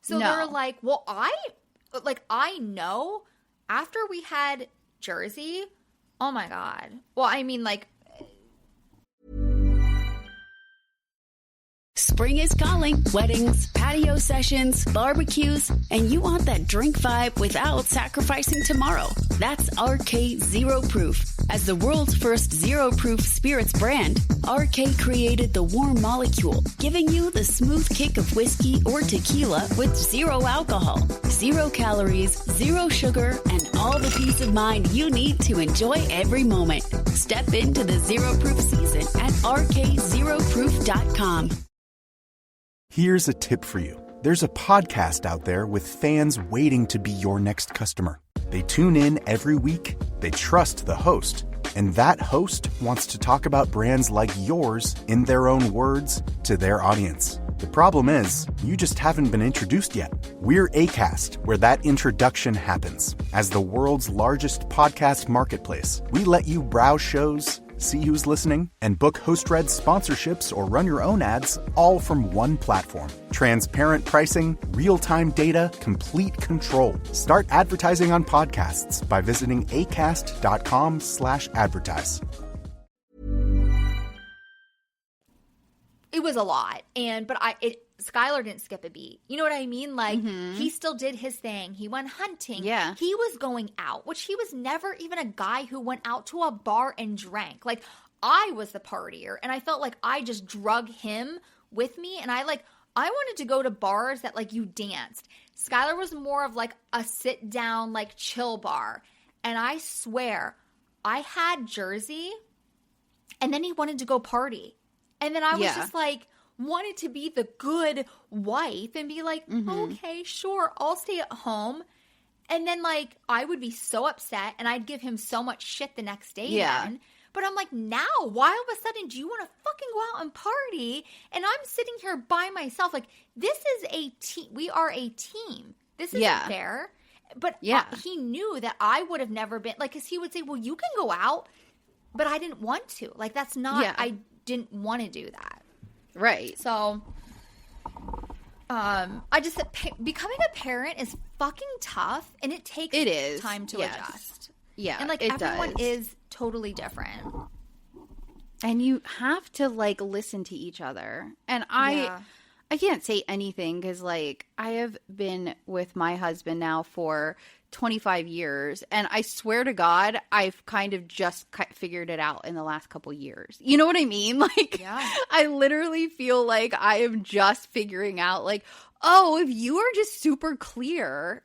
So they're like, well, I know after we had Jersey, oh my God. Well, I mean, like, Spring is calling. Weddings, patio sessions, barbecues, and you want that drink vibe without sacrificing tomorrow. That's RK Zero Proof. As the world's first zero-proof spirits brand, RK created the warm molecule, giving you the smooth kick of whiskey or tequila with zero alcohol, 0 calories, 0 sugar, and all the peace of mind you need to enjoy every moment. Step into the zero-proof season at rkzeroproof.com. Here's a tip for you. There's a podcast out there with fans waiting to be your next customer. They tune in every week, they trust the host, and that host wants to talk about brands like yours in their own words to their audience. The problem is, you just haven't been introduced yet. We're Acast, where that introduction happens. As the world's largest podcast marketplace, we let you browse shows, see who's listening, and book host-read sponsorships or run your own ads all from one platform. Transparent pricing, real-time data, complete control. Start advertising on podcasts by visiting acast.com/advertise. It was a lot. But Skylar didn't skip a beat. You know what I mean? Like, he still did his thing. He went hunting. Yeah. He was going out, which he was never even a guy who went out to a bar and drank. Like, I was the partier, and I felt like I just drug him with me, and I wanted to go to bars that, like, you danced. Skylar was more of, like, a sit-down, like, chill bar. And I swear, I had Jersey, and then he wanted to go party. And then I was just like, wanted to be the good wife and be like, okay, sure, I'll stay at home. And then, like, I would be so upset and I'd give him so much shit the next day then. But I'm like, now, why all of a sudden do you want to fucking go out and party? And I'm sitting here by myself. Like, this is a team. We are a team. This isn't fair. But he knew that I would have never been, like, because he would say, well, you can go out. But I didn't want to. Like, that's not, I didn't want to do that. Right. So, I just, becoming a parent is fucking tough, and it takes time to adjust. Yeah, and, like, everyone is totally different. And you have to, like, listen to each other. And I can't say anything because, like, I have been with my husband now for 25 years. And I swear to God, I've kind of just figured it out in the last couple years. You know what I mean? Like, I literally feel like I am just figuring out, like, oh, if you are just super clear,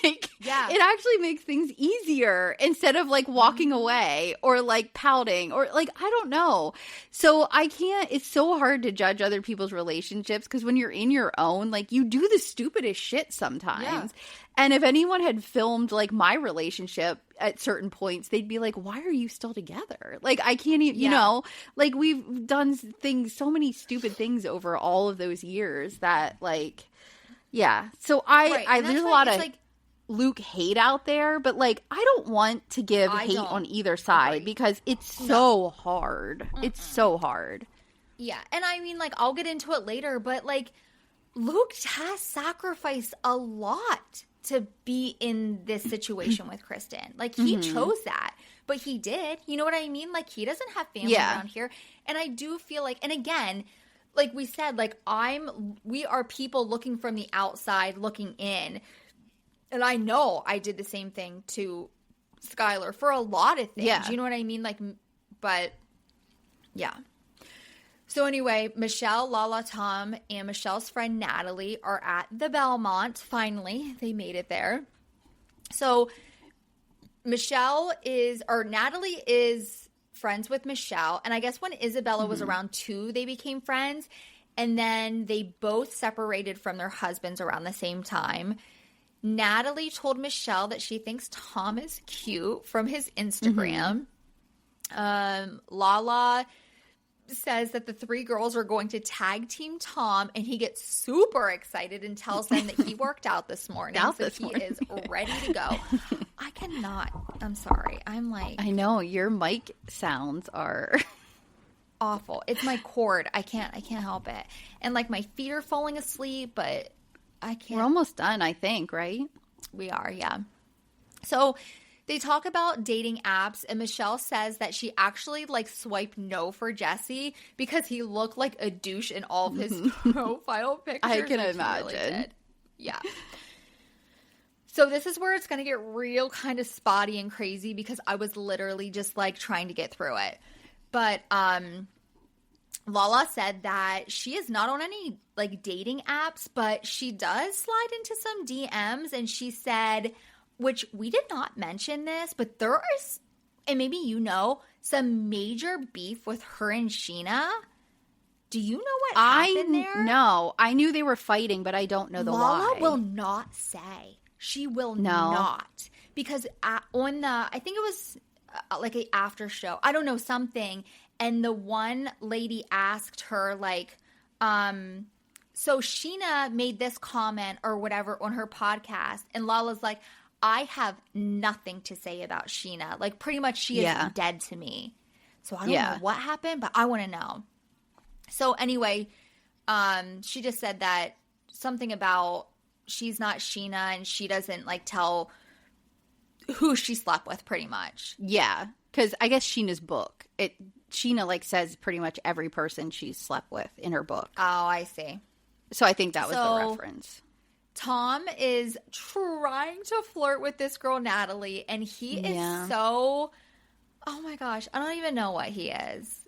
like, it actually makes things easier instead of, like, walking away or, like, pouting or, like, I don't know. So it's so hard to judge other people's relationships because when you're in your own, like, you do the stupidest shit sometimes. Yeah. And if anyone had filmed, like, my relationship at certain points, they'd be like, why are you still together? Like, I can't even, you know, like, we've done so many stupid things over all of those years that, like, so there's a lot of, like, Luke hate out there, but, like, I don't want to give hate on either side because it's so hard. It's so hard. Yeah. And I mean, like, I'll get into it later, but, like, Luke has sacrificed a lot to be in this situation with Kristen. Like, he chose that, but he did. You know what I mean? Like, he doesn't have family around here. And I do feel like, and again, like we said, like, we are people looking from the outside, looking in. And I know I did the same thing to Skylar for a lot of things. Yeah. You know what I mean? Like, but yeah. So anyway, Michelle, Lala, Tom, and Michelle's friend Natalie are at the Belmont. Finally, they made it there. So Natalie is friends with Michelle. And I guess when Isabella was around 2, they became friends. And then they both separated from their husbands around the same time. Natalie told Michelle that she thinks Tom is cute from his Instagram. Lala says that the 3 girls are going to tag team Tom, and he gets super excited and tells them that he worked out this morning. He is ready to go. I cannot. I'm sorry. I'm like, I know your mic sounds are awful. It's my cord. I can't help it. And, like, my feet are falling asleep, but I can't. We're almost done, I think, right? We are, yeah. So they talk about dating apps, and Michelle says that she actually, like, swiped no for Jesse because he looked like a douche in all of his profile pictures. I can imagine. Really did. Yeah. So this is where it's going to get real kind of spotty and crazy because I was literally just like trying to get through it. But Lala said that she is not on any like dating apps, but she does slide into some DMs, and she said, which we did not mention this, but there is, and maybe you know, some major beef with her and Sheena. Do you know what happened there? No, I knew they were fighting, but I don't know the Lala why. will not say. She will not. Because on the, I think it was like an after show, I don't know, something, and the one lady asked her like, so Sheena made this comment or whatever on her podcast, and Lala's like, I have nothing to say about Sheena. Like, pretty much she is dead to me. So I don't know what happened, but I want to know. So anyway, she just said that something about she's not Sheena and she doesn't like tell who she slept with pretty much. Yeah, because I guess Sheena's book, Sheena like says pretty much every person she's slept with in her book. Oh, I see. So I think that was the reference. Tom is trying to flirt with this girl, Natalie, and he is so, oh my gosh, I don't even know what he is.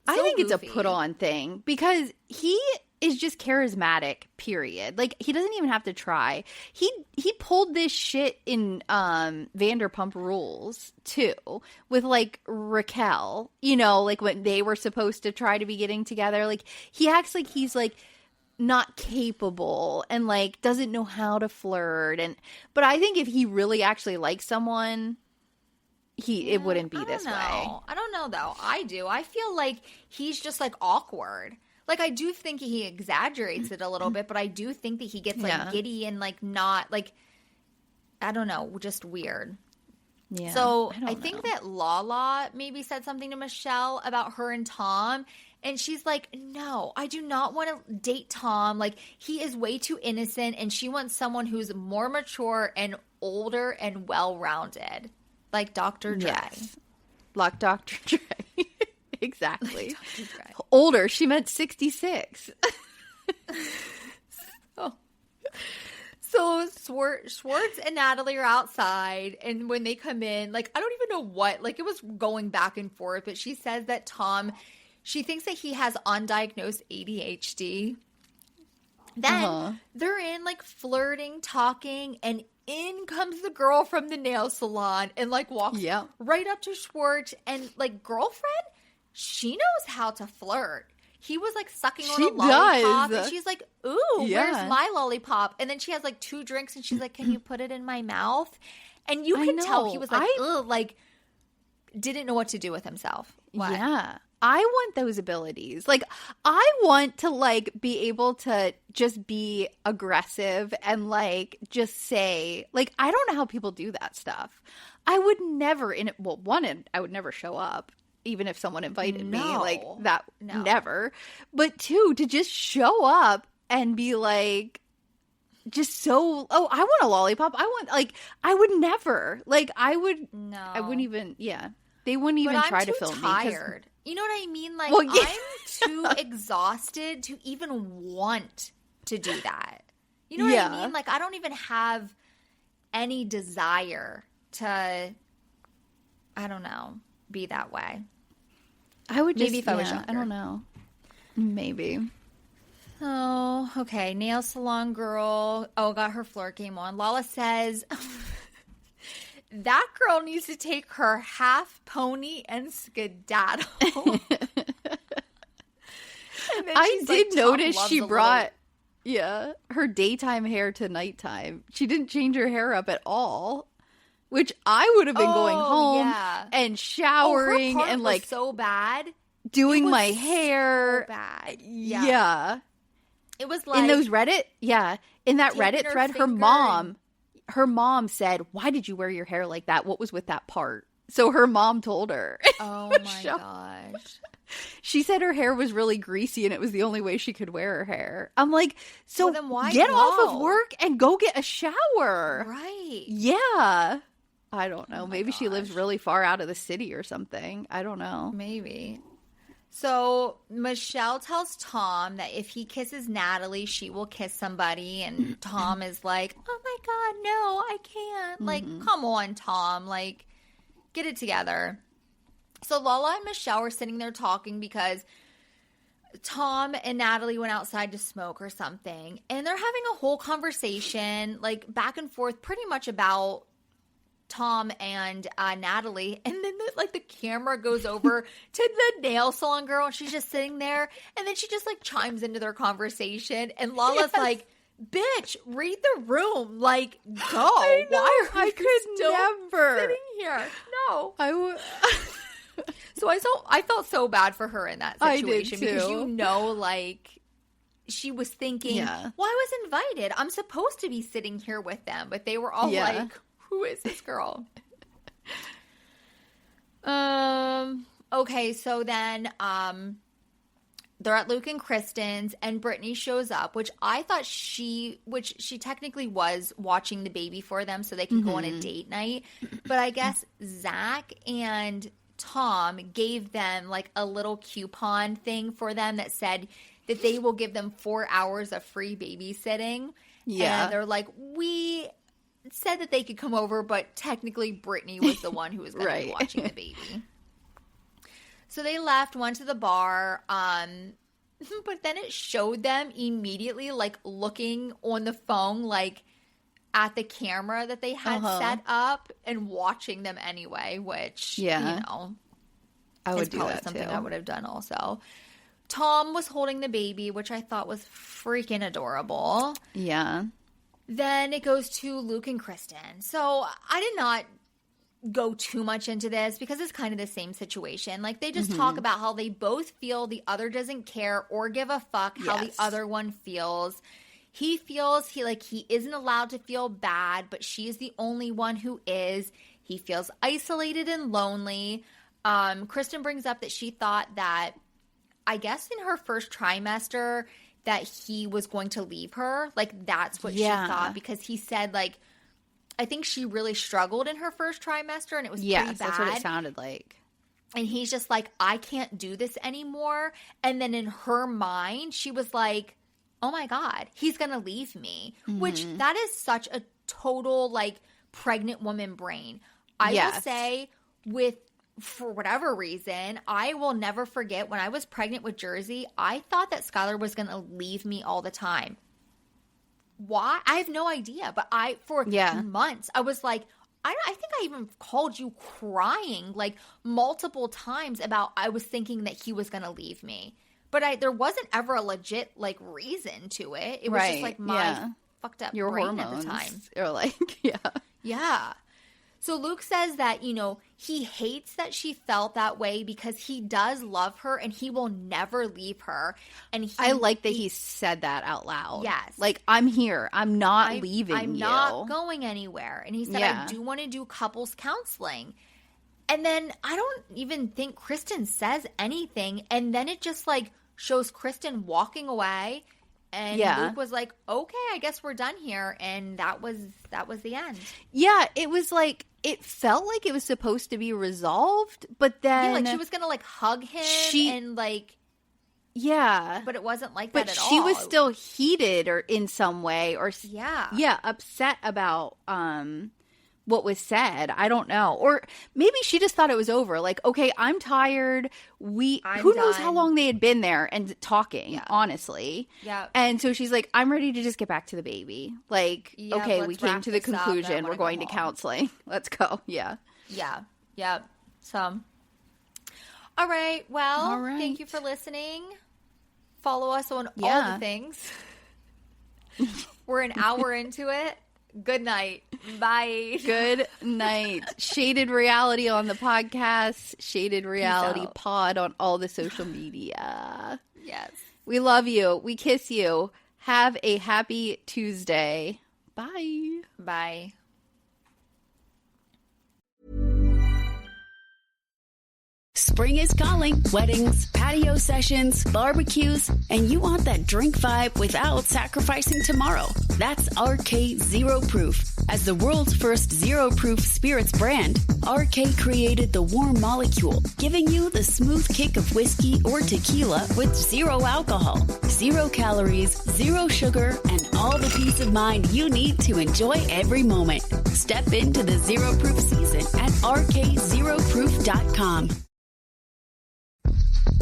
I think goofy. it's a put on thing because he is just charismatic, period. Like, he doesn't even have to try. He pulled this shit in Vanderpump Rules, too, with, like, Raquel, you know, like, when they were supposed to try to be getting together. Like, he acts like he's, like, not capable and, like, doesn't know how to flirt. But I think if he really actually likes someone, it wouldn't be this way. I don't know, though. I do. I feel like he's just, like, awkward. Like, I do think he exaggerates it a little bit, but I do think that he gets, like, giddy and, like, not, like, I don't know, just weird. Yeah. So I think that Lala maybe said something to Michelle about her and Tom, and she's like, no, I do not want to date Tom. Like, he is way too innocent, and she wants someone who's more mature and older and well-rounded. Like Dr. Dre. Yes. Like Dr. Dre. Exactly. Like Dr. Dre. Older. She meant 66. So Schwartz and Natalie are outside, and when they come in, like, I don't even know what, like, it was going back and forth, but she says that Tom, she thinks that he has undiagnosed ADHD. Then they're in, like, flirting, talking, and in comes the girl from the nail salon and, like, walks right up to Schwartz, and, like, girlfriend, she knows how to flirt. He was, like, sucking on a lollipop, and she's like, ooh, where's my lollipop? And then she has, like, 2 drinks, and she's like, can you put it in my mouth? And you can tell he was like, ugh, like, didn't know what to do with himself. What? Yeah. I want those abilities. Like, I want to, like, be able to just be aggressive and, like, just say, like, I don't know how people do that stuff. I would never, I would never show up, even if someone invited me, like, that, never. But 2, to just show up and be, like, just so, oh, I want a lollipop. I would never. Like, I wouldn't even, They wouldn't even try to film me. Tired. You know what I mean? Like, I'm too exhausted to even want to do that. You know what I mean? Like, I don't even have any desire to, I don't know, be that way. I would just, maybe if I was younger. I don't know. Maybe. Oh, okay. Nail salon girl. Oh, got her flirt game on. Lala says... that girl needs to take her half pony and skedaddle. I did notice she brought her daytime hair to nighttime. She didn't change her hair up at all, which I would have been going home and showering and like so bad doing my hair. So bad. Yeah. It was like in those Reddit. Yeah. In that Reddit thread, her mom said, why did you wear your hair like that? What was with that part? So her mom told her. Oh my gosh. She said her hair was really greasy and it was the only way she could wear her hair. I'm like, so then why get go? off of work and go get a shower. Right. Yeah. I don't know. Maybe she lives really far out of the city or something. I don't know. Maybe. So Michelle tells Tom that if he kisses Natalie, she will kiss somebody. And Tom is like, oh my God, no, I can't. Like, come on, Tom. Like, get it together. So Lala and Michelle are sitting there talking because Tom and Natalie went outside to smoke or something. And they're having a whole conversation, like back and forth, pretty much about Tom and Natalie. And then the camera goes over to the nail salon girl, and she's just sitting there. And then she just like chimes into their conversation. And Lala's like, bitch, read the room. Like, go. Why are you still sitting here? No. So I felt so bad for her in that situation. Because like she was thinking, well, I was invited. I'm supposed to be sitting here with them. But they were all like, who is this girl? Okay, so then they're at Luke and Kristen's, and Brittany shows up, which I thought she technically was watching the baby for them so they could go on a date night. But I guess Zach and Tom gave them like a little coupon thing for them that said that they will give them 4 hours of free babysitting. Yeah. And they're like, we said that they could come over, but technically Brittany was the one who was going to be watching the baby. So they left, went to the bar, but then it showed them immediately like looking on the phone like at the camera that they had set up and watching them anyway, which, you know, I would do probably that something too. I would have done also. Tom was holding the baby, which I thought was freaking adorable. Yeah. Then it goes to Luke and Kristen. So I did not go too much into this because it's kind of the same situation. Like they just talk about how they both feel the other doesn't care or give a fuck how the other one feels. He feels he isn't allowed to feel bad, but she is the only one who is. He feels isolated and lonely. Kristen brings up that she thought that, I guess in her first trimester, that he was going to leave her. Like that's what she thought, because he said like, I think she really struggled in her first trimester and it was pretty bad. That's what it sounded like. And he's just like, I can't do this anymore. And then in her mind, she was like, oh my God, he's going to leave me. Which that is such a total like pregnant woman brain. I will say for whatever reason, I will never forget when I was pregnant with Jersey, I thought that Skylar was going to leave me all the time. Why? I have no idea. But for months, I was like, I think I even called you crying like multiple times about I was thinking that he was going to leave me. But there wasn't ever a legit like reason to it. It was just like my fucked up your brain hormones at the time. Or like, Yeah. So Luke says that, he hates that she felt that way because he does love her and he will never leave her. And I like that he said that out loud. Yes. Like, I'm here. I'm not leaving I'm you. not going anywhere. And he said, I do want to do couples counseling. And then I don't even think Kristen says anything. And then it just like shows Kristen walking away. And Luke was like, okay, I guess we're done here. And that was the end. Yeah, it was like, it felt like it was supposed to be resolved, but then... Yeah, like she was going to like hug him and like... Yeah. But it wasn't like that at all. But she was still heated or in some way or... Yeah, upset about what was said. I don't know. Or maybe she just thought it was over. Like, okay, I'm tired. Who knows how long they had been there and talking, honestly. Yeah. And so she's like, I'm ready to just get back to the baby. Like, okay, we came to the conclusion. We're going to counseling. Let's go. Yeah. Yeah. Yeah. So, all right. Well, thank you for listening. Follow us on all the things. We're an hour into it. Good night. Bye. Good night. Shaded Reality on the podcast. Shaded Reality Pod on all the social media. Yes. We love you. We kiss you. Have a happy Tuesday. Bye. Bye. Spring is calling. Weddings, patio sessions, barbecues, and you want that drink vibe without sacrificing tomorrow. That's RK Zero Proof. As the world's first zero-proof spirits brand, RK created the warm molecule, giving you the smooth kick of whiskey or tequila with zero alcohol, 0 calories, 0 sugar, and all the peace of mind you need to enjoy every moment. Step into the zero-proof season at rkzeroproof.com.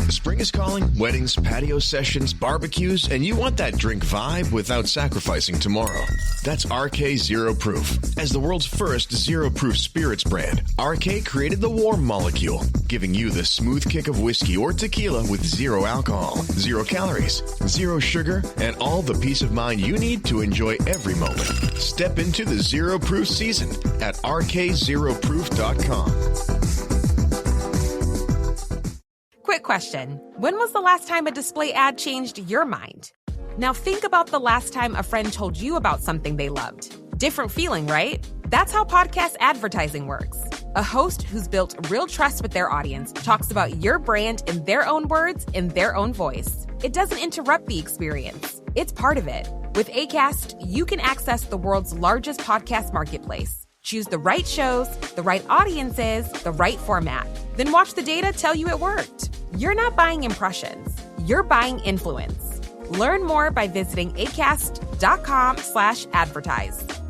Spring is calling, weddings, patio sessions, barbecues, and you want that drink vibe without sacrificing tomorrow. That's RK Zero Proof. As the world's first zero-proof spirits brand, RK created the warm molecule, giving you the smooth kick of whiskey or tequila with 0 alcohol, 0 calories, 0 sugar, and all the peace of mind you need to enjoy every moment. Step into the zero-proof season at rkzeroproof.com. Quick question. When was the last time a display ad changed your mind? Now think about the last time a friend told you about something they loved. Different feeling, right? That's how podcast advertising works. A host who's built real trust with their audience talks about your brand in their own words, in their own voice. It doesn't interrupt the experience. It's part of it. With Acast, you can access the world's largest podcast marketplace. Choose the right shows, the right audiences, the right format. Then watch the data tell you it worked. You're not buying impressions. You're buying influence. Learn more by visiting acast.com/advertise.